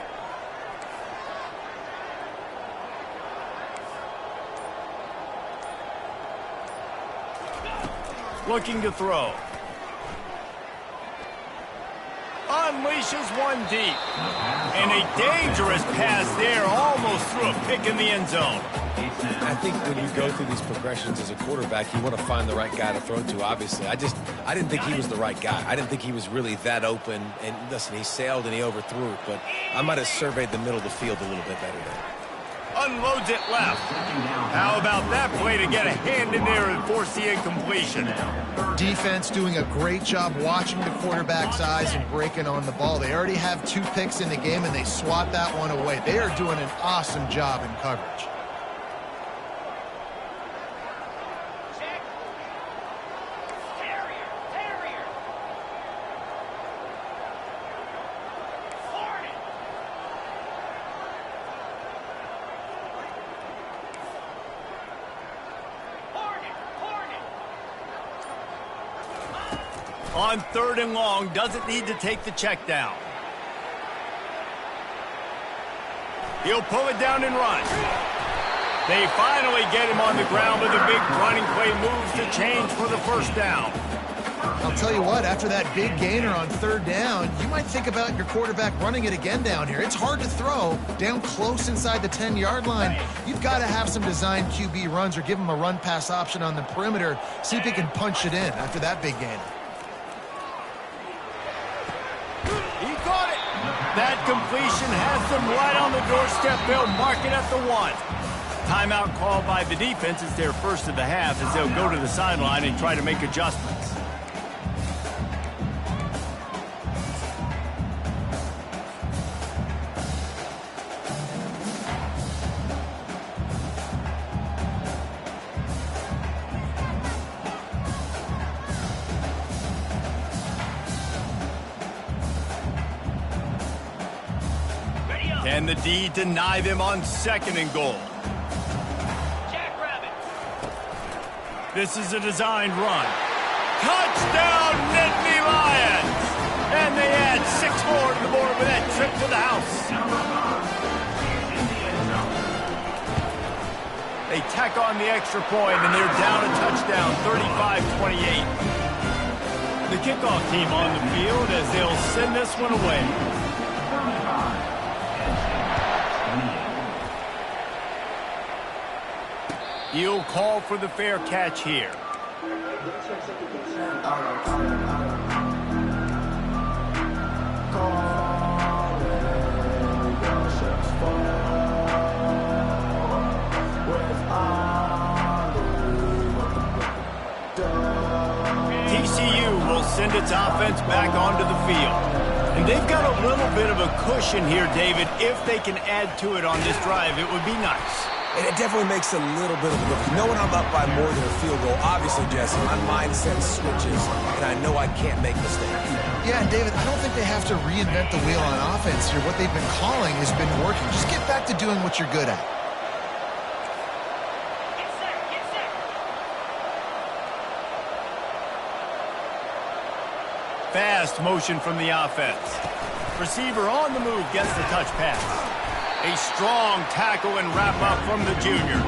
Looking to throw. Unleashes one deep. And a dangerous pass there, almost threw a pick in the end zone. I think when you go through these progressions as a quarterback, you want to find the right guy to throw to, obviously. I didn't think he was the right guy. I didn't think he was really that open. And listen, he sailed and he overthrew it, but I might have surveyed the middle of the field a little bit better there. Unloads it left. How about that play to get a hand in there and force the incompletion? Defense doing a great job watching the quarterback's eyes and breaking on the ball. They already have 2 picks in the game, and they swat that one away. They are doing an awesome job in coverage. On third and long, doesn't need to take the check down. He'll pull it down and run. They finally get him on the ground, but the big running play moves to change for the first down. I'll tell you what, after that big gainer on third down, you might think about your quarterback running it again down here. It's hard to throw down close inside the 10-yard line. You've got to have some designed QB runs or give him a run-pass option on the perimeter. See if he can punch it in after that big gainer. He caught it. That completion has them right on the doorstep. They'll mark it at the 1. Timeout called by the defense is their first of the half as they'll go to the sideline and try to make adjustments. Can the D deny them on second and goal? This is a designed run. Touchdown, Nittany Lions! And they add 6 more to the board with that trip to the house. They tack on the extra point, and they're down a touchdown, 35-28. The kickoff team on the field as they'll send this one away. He'll call for the fair catch here. TCU will send its offense back onto the field. And they've got a little bit of a cushion here, David. If they can add to it on this drive, it would be nice. And it definitely makes a little bit of a look. Knowing I'm up by more than a field goal, obviously, Jesse, my mindset switches, and I know I can't make mistakes. Yeah, and David, I don't think they have to reinvent the wheel on offense here. What they've been calling has been working. Just get back to doing what you're good at. Fast motion from the offense. Receiver on the move gets the touch pass. A strong tackle and wrap up from the junior.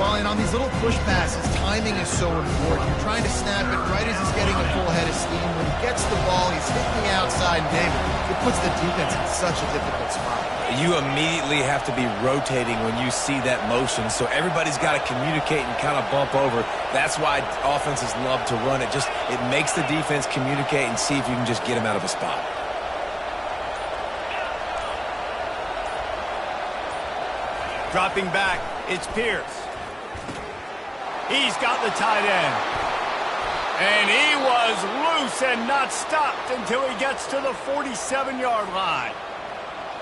Well, and on these little push passes, timing is so important. You're trying to snap it right as he's getting a full head of steam. When he gets the ball, he's hitting the outside, and David, it puts the defense in such a difficult spot. You immediately have to be rotating when you see that motion, so everybody's got to communicate and kind of bump over. That's why offenses love to run it. It makes the defense communicate and see if you can just get him out of a spot. Dropping back, it's Pierce. He's got the tight end. And he was loose and not stopped until he gets to the 47-yard line.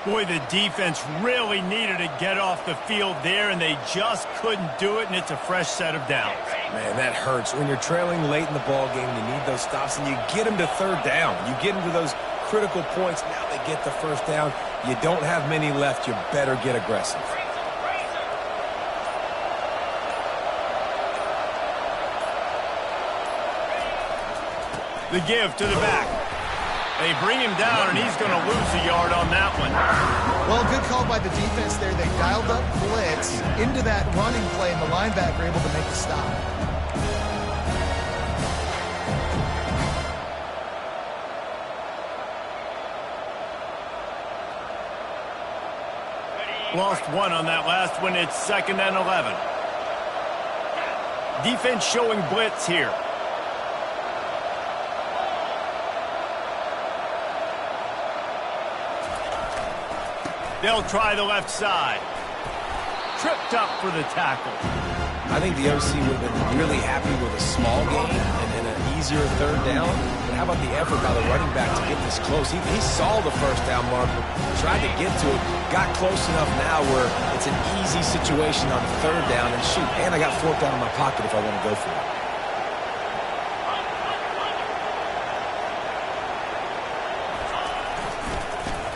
Boy, the defense really needed to get off the field there, and they just couldn't do it, and it's a fresh set of downs. Man, that hurts. When you're trailing late in the ball game, you need those stops, and you get them to third down. You get them to those critical points. Now they get the first down. You don't have many left. You better get aggressive. The give to the back. They bring him down, and he's going to lose a yard on that one. Well, good call by the defense there. They dialed up blitz into that running play, and the linebacker able to make the stop. Lost one on that last one. It's 2nd and 11. Defense showing blitz here. They'll try the left side. Tripped up for the tackle. I think the OC would have been really happy with a small gain and an easier third down. But how about the effort by the running back to get this close? He saw the first down marker, tried to get to it, got close enough now where it's an easy situation on third down. And shoot, and I got 4th down in my pocket if I want to go for it.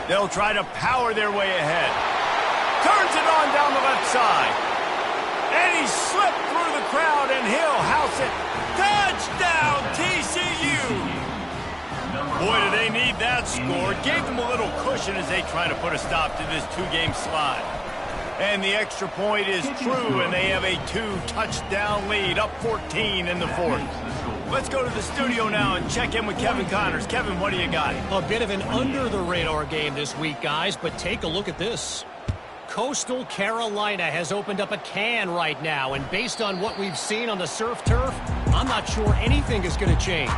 They'll try to power their way ahead. Turns it on down the left side. And he slipped through the crowd, and he'll house it. Touchdown, TCU! Boy, do they need that score. Gave them a little cushion as they try to put a stop to this two-game slide. And the extra point is true, and they have a 2-touchdown lead, up 14 in the 4th. Let's go to the studio now and check in with Kevin Connors. Kevin, what do you got? A bit of an under-the-radar game this week, guys, but take a look at this. Coastal Carolina has opened up a can right now, and based on what we've seen on the surf turf, I'm not sure anything is going to change.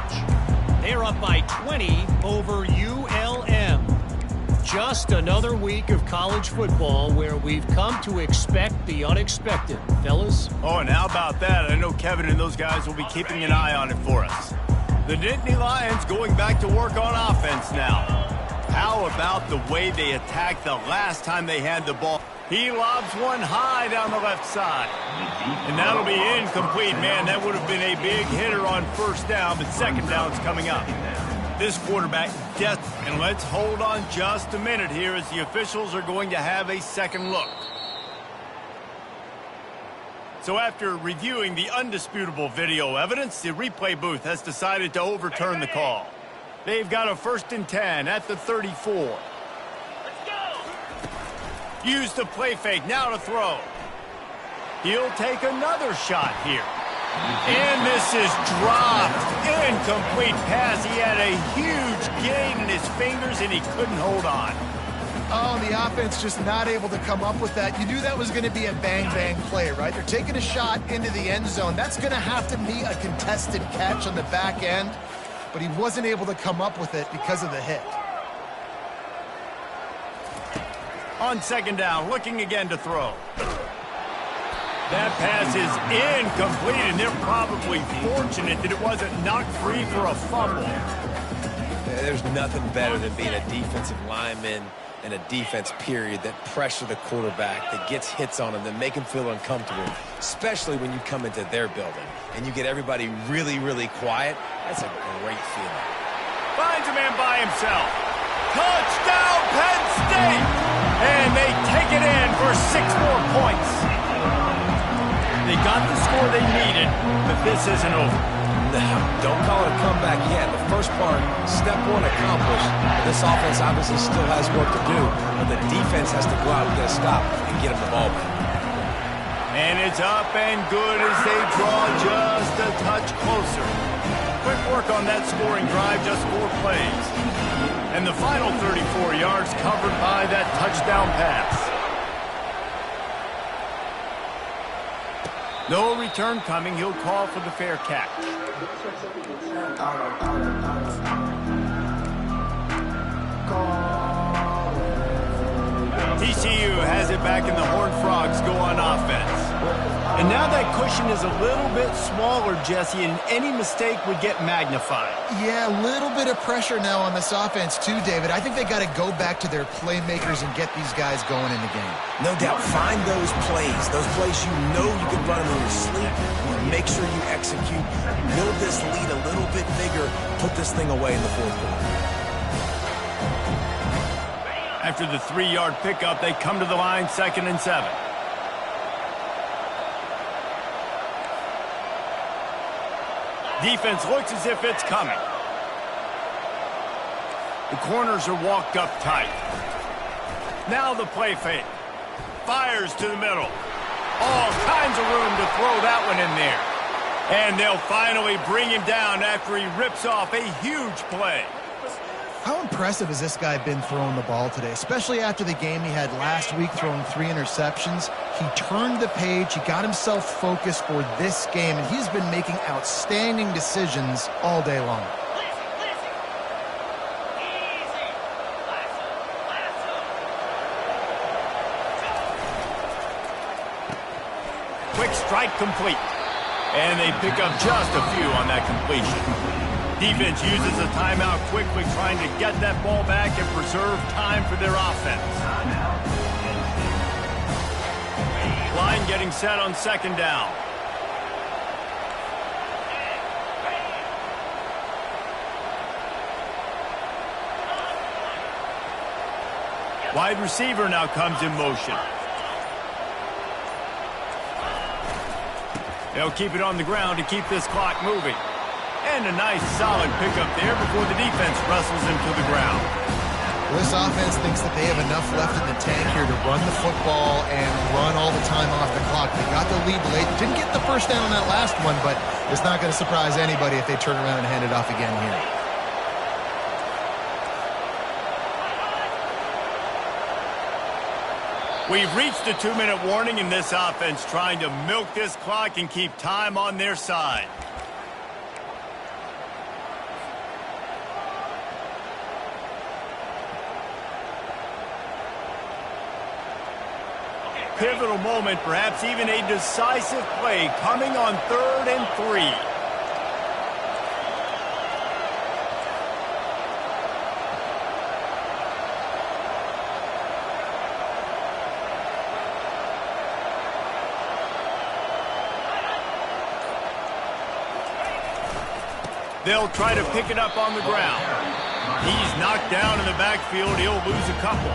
They're up by 20 over ULM. Just another week of college football where we've come to expect the unexpected, fellas. Oh, and how about that? I know Kevin and those guys will be keeping an eye on it for us. The Nittany Lions going back to work on offense now. How about the way they attacked the last time they had the ball? He lobs one high down the left side. And that'll be incomplete, man. That would have been a big hitter on first down, but second down's coming up. This quarterback, and let's hold on just a minute here as the officials are going to have a second look. So after reviewing the undisputable video evidence, the replay booth has decided to overturn the call. They've got a 1st and 10 at the 34. Let's go! Use the play fake, now to throw. He'll take another shot here. And this is dropped. Incomplete pass. He had a huge gain in his fingers, and he couldn't hold on. Oh, the offense just not able to come up with that. You knew that was going to be a bang-bang play, right? They're taking a shot into the end zone. That's going to have to be a contested catch on the back end, but he wasn't able to come up with it because of the hit. On second down, looking again to throw. That pass is incomplete, and they're probably fortunate that it wasn't knocked free for a fumble. There's nothing better than being a defensive lineman and a defense period that pressure the quarterback, that gets hits on him, that make him feel uncomfortable, especially when you come into their building and you get everybody really, really quiet. That's a great feeling. Finds a man by himself. Touchdown, Penn State! And they take it in for 6 more points. They got the score they needed, but this isn't over. No, don't call it a comeback yet. The first part, step 1 accomplished. This offense obviously still has work to do, but the defense has to go out and get a stop and get them the ball back. And it's up and good as they draw just a touch closer. Quick work on that scoring drive, just 4 plays. And the final 34 yards covered by that touchdown pass. No return coming. He'll call for the fair catch. TCU has it back and the Horned Frogs go on offense. And now that cushion is a little bit smaller, Jesse, and any mistake would get magnified. Yeah, a little bit of pressure now on this offense too, David. I think they got to go back to their playmakers and get these guys going in the game. No doubt, find those plays you know you can run them in your sleep. Make sure you execute. Build this lead a little bit bigger. Put this thing away in the 4th quarter. After the 3-yard pickup, they come to the line, 2nd and 7. Defense looks as if it's coming. The corners are walked up tight. Now the play fake. Fires to the middle. All kinds of room to throw that one in there. And they'll finally bring him down after he rips off a huge play. How impressive has this guy been throwing the ball today, especially after the game he had last week throwing 3 interceptions? He turned the page, he got himself focused for this game, and he's been making outstanding decisions all day long. Quick strike complete. And they pick up just a few on that completion. Defense uses a timeout quickly, trying to get that ball back and preserve time for their offense. Line getting set on 2nd down. Wide receiver now comes in motion. They'll keep it on the ground to keep this clock moving. And a nice solid pickup there before the defense wrestles him to the ground. Well, this offense thinks that they have enough left in the tank here to run the football and run all the time off the clock. They got the lead late. Didn't get the first down on that last one, but it's not going to surprise anybody if they turn around and hand it off again here. We've reached a 2-minute warning in this offense, trying to milk this clock and keep time on their side. Pivotal moment, perhaps even a decisive play coming on 3rd and 3. They'll try to pick it up on the ground. He's knocked down in the backfield. He'll lose a couple.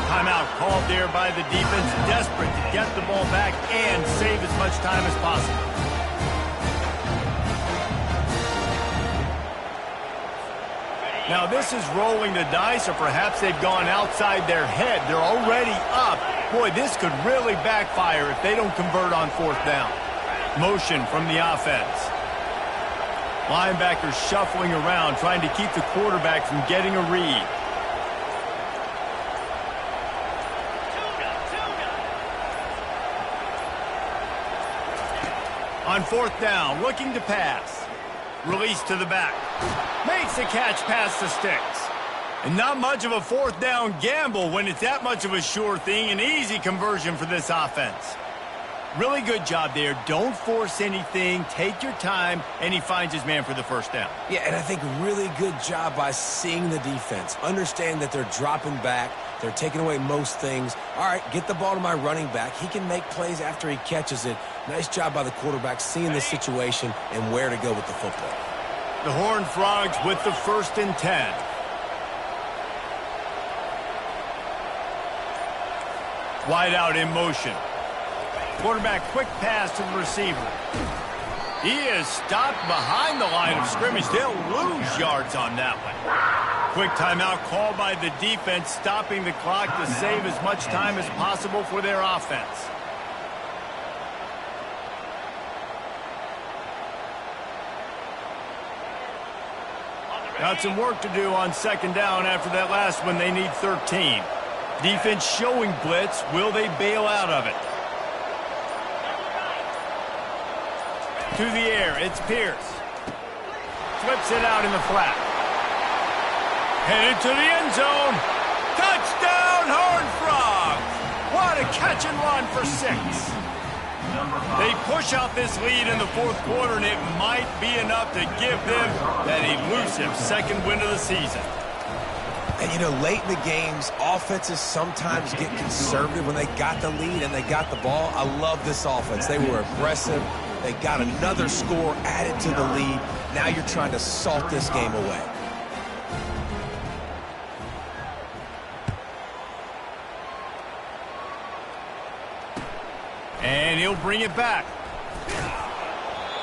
Timeout called there by the defense, desperate to get the ball back and save as much time as possible. Now this is rolling the dice, or perhaps they've gone outside their head. They're already up. Boy, this could really backfire if they don't convert on 4th down. Motion from the offense. Linebackers shuffling around, trying to keep the quarterback from getting a read. On fourth down, looking to pass. Release to the back. Makes the catch past the sticks. And not much of a fourth down gamble when it's that much of a sure thing. An easy conversion for this offense. Really good job there. Don't force anything. Take your time, and he finds his man for the first down. Yeah, and I think really good job by seeing the defense. Understand that they're dropping back. They're taking away most things. All right, get the ball to my running back. He can make plays after he catches it. Nice job by the quarterback seeing the situation and where to go with the football. The Horned Frogs with the 1st and 10. Wide out in motion. Quarterback quick pass to the receiver. He is stopped behind the line of scrimmage. They'll lose yards on that one. Quick timeout called by the defense, stopping the clock to save as much time as possible for their offense. Got some work to do on 2nd down after that last one. They need 13. Defense showing blitz. Will they bail out of it? To the air, it's Pierce. Flips it out in the flat. Headed to the end zone. Touchdown, Horned Frogs! What a catch and run for 6. They push out this lead in the 4th quarter, and it might be enough to give them that elusive 2nd win of the season. And, you know, late in the games, offenses sometimes get conservative when they got the lead and they got the ball. I love this offense. They were aggressive. They got another score added to the lead. Now you're trying to salt this game away. And he'll bring it back.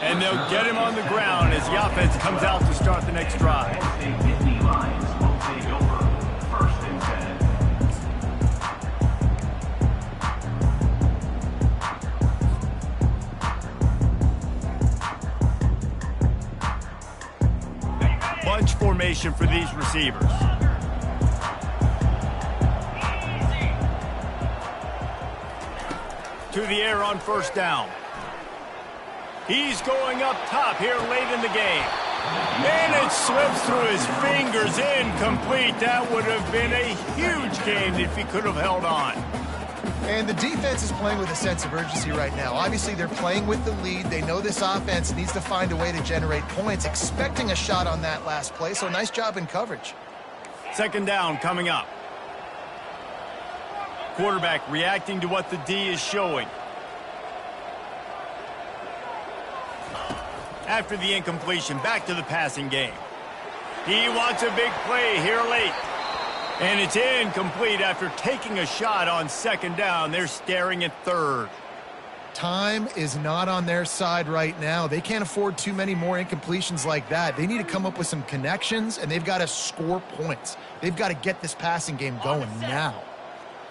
And they'll get him on the ground as the offense comes out to start the next drive. Bunch formation for these receivers. To the air on 1st down. He's going up top here late in the game. And it slips through his fingers, incomplete. That would have been a huge gain if he could have held on. And the defense is playing with a sense of urgency right now. Obviously, they're playing with the lead. They know this offense needs to find a way to generate points, expecting a shot on that last play. So nice job in coverage. 2nd down coming up. Quarterback reacting to what the D is showing. After the incompletion, back to the passing game. He wants a big play here late. And it's incomplete after taking a shot on 2nd down. They're staring at 3rd. Time is not on their side right now. They can't afford too many more incompletions like that. They need to come up with some connections, and they've got to score points. They've got to get this passing game going now.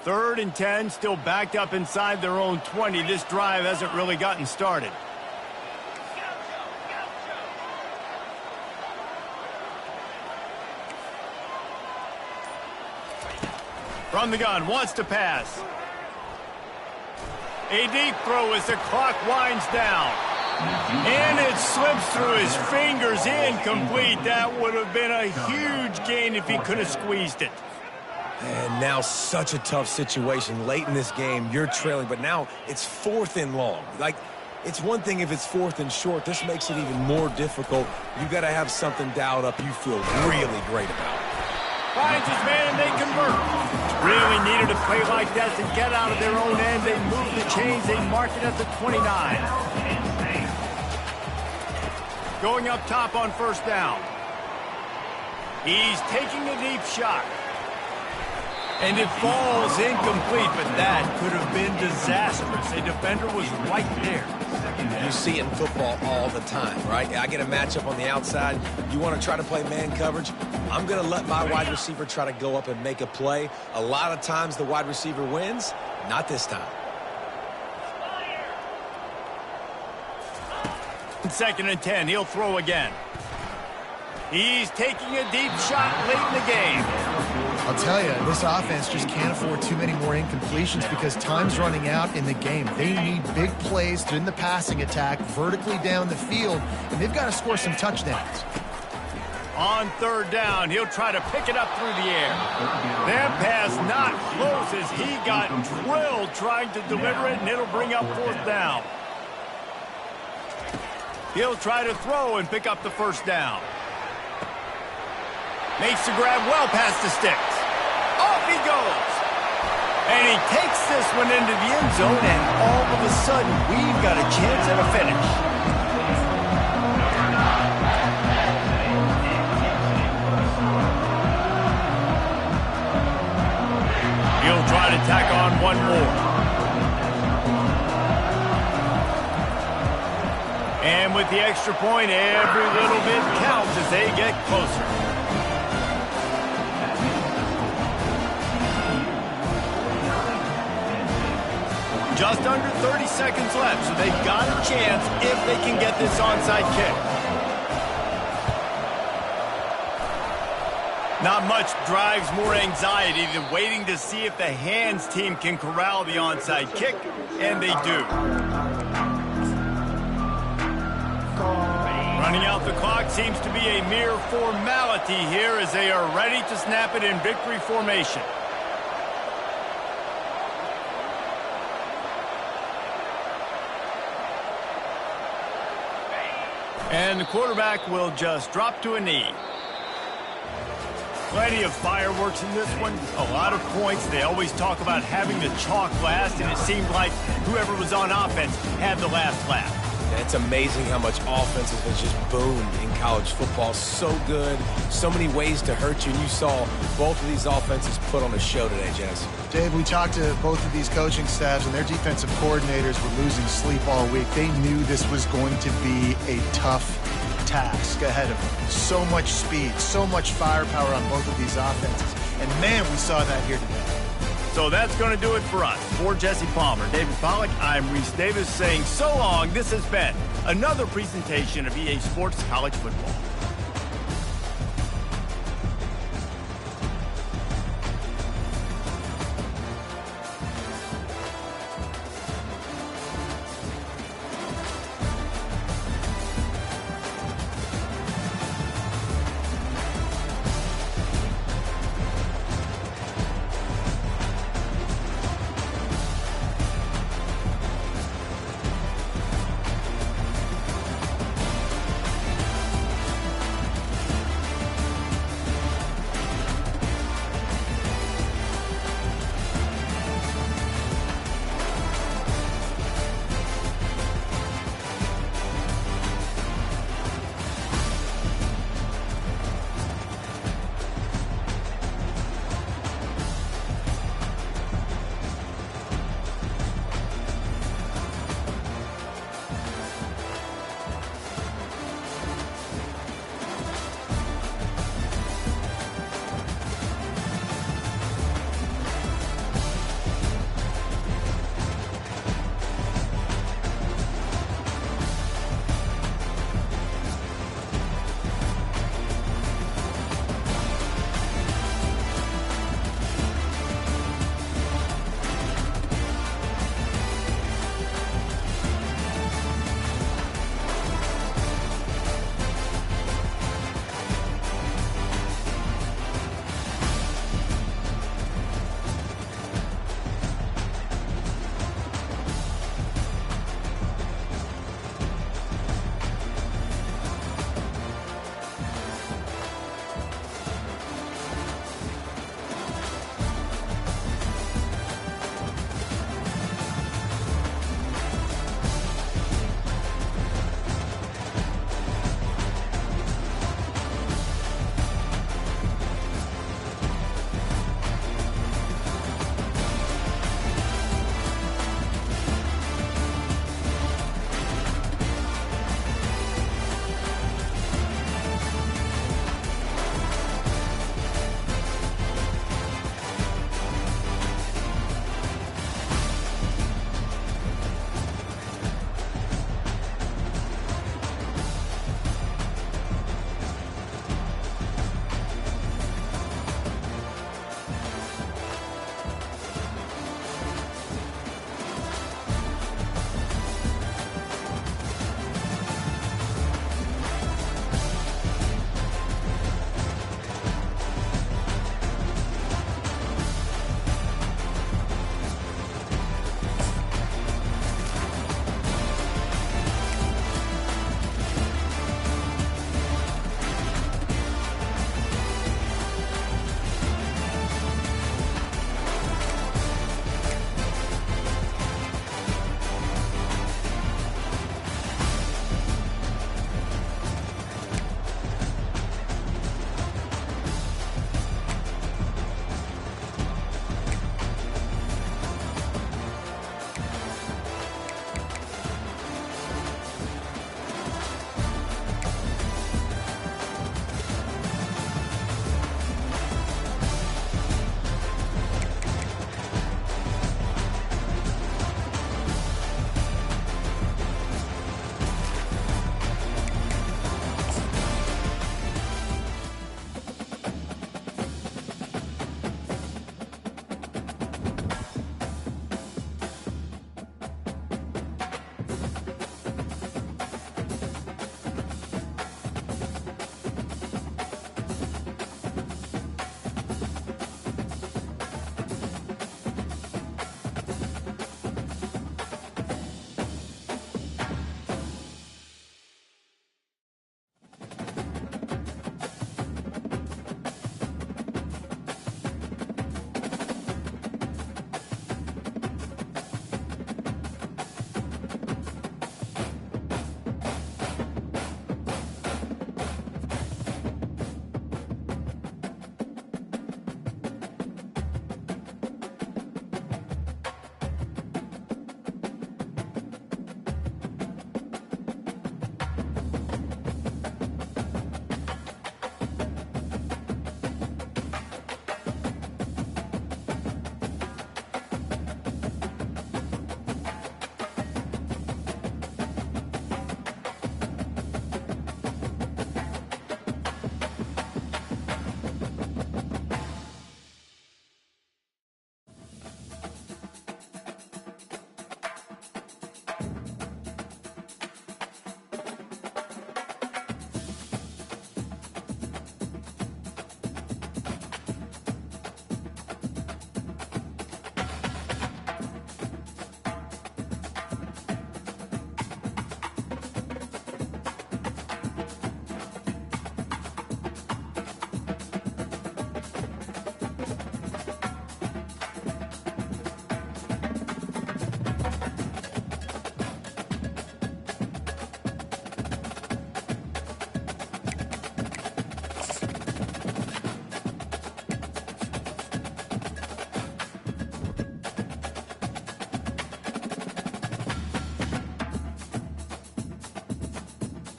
3rd and 10, still backed up inside their own 20. This drive hasn't really gotten started. From the gun, wants to pass. A deep throw as the clock winds down. And it slips through his fingers, incomplete. That would have been a huge gain if he could have squeezed it. And now such a tough situation. Late in this game, you're trailing, but now it's 4th and long. Like, it's one thing if it's 4th and short. This makes it even more difficult. You got to have something dialed up you feel really great about. Finds his man and they convert. Really needed a play like that to get out of their own end. They move the chains. They mark it at the 29. Going up top on 1st down. He's taking a deep shot. And it falls incomplete, but that could have been disastrous. A defender was right there. You see it in football all the time, right? I get a matchup on the outside. You want to try to play man coverage? I'm going to let my wide receiver try to go up and make a play. A lot of times the wide receiver wins. Not this time. 2nd and 10. He'll throw again. He's taking a deep shot late in the game. I'll tell you, this offense just can't afford too many more incompletions because time's running out in the game. They need big plays in the passing attack, vertically down the field, and they've got to score some touchdowns. On third down, he'll try to pick it up through the air. That pass not close as he got drilled trying to deliver it, and it'll bring up fourth down. He'll try to throw and pick up the first down. Makes the grab well past the sticks. Off he goes. And he takes this one into the end zone, and all of a sudden, we've got a chance at a finish. He'll try to tack on one more. And with the extra point, every little bit counts as they get closer. Just under 30 seconds left, so they've got a chance if they can get this onside kick. Not much drives more anxiety than waiting to see if the hands team can corral the onside kick, and they do. Running out the clock seems to be a mere formality here as they are ready to snap it in victory formation. And the quarterback will just drop to a knee. Plenty of fireworks in this one. A lot of points. They always talk about having the chalk last, and it seemed like whoever was on offense had the last laugh. It's amazing how much offense has just boomed in college football. So good. So many ways to hurt you. And you saw both of these offenses put on a show today, Jess. Dave, we talked to both of these coaching staffs, and their defensive coordinators were losing sleep all week. They knew this was going to be a tough task ahead of them. So much speed, so much firepower on both of these offenses. And, man, we saw that here today. So that's going to do it for us. For Jesse Palmer, David Pollack, I'm Reese Davis saying so long. This has been another presentation of EA Sports College Football.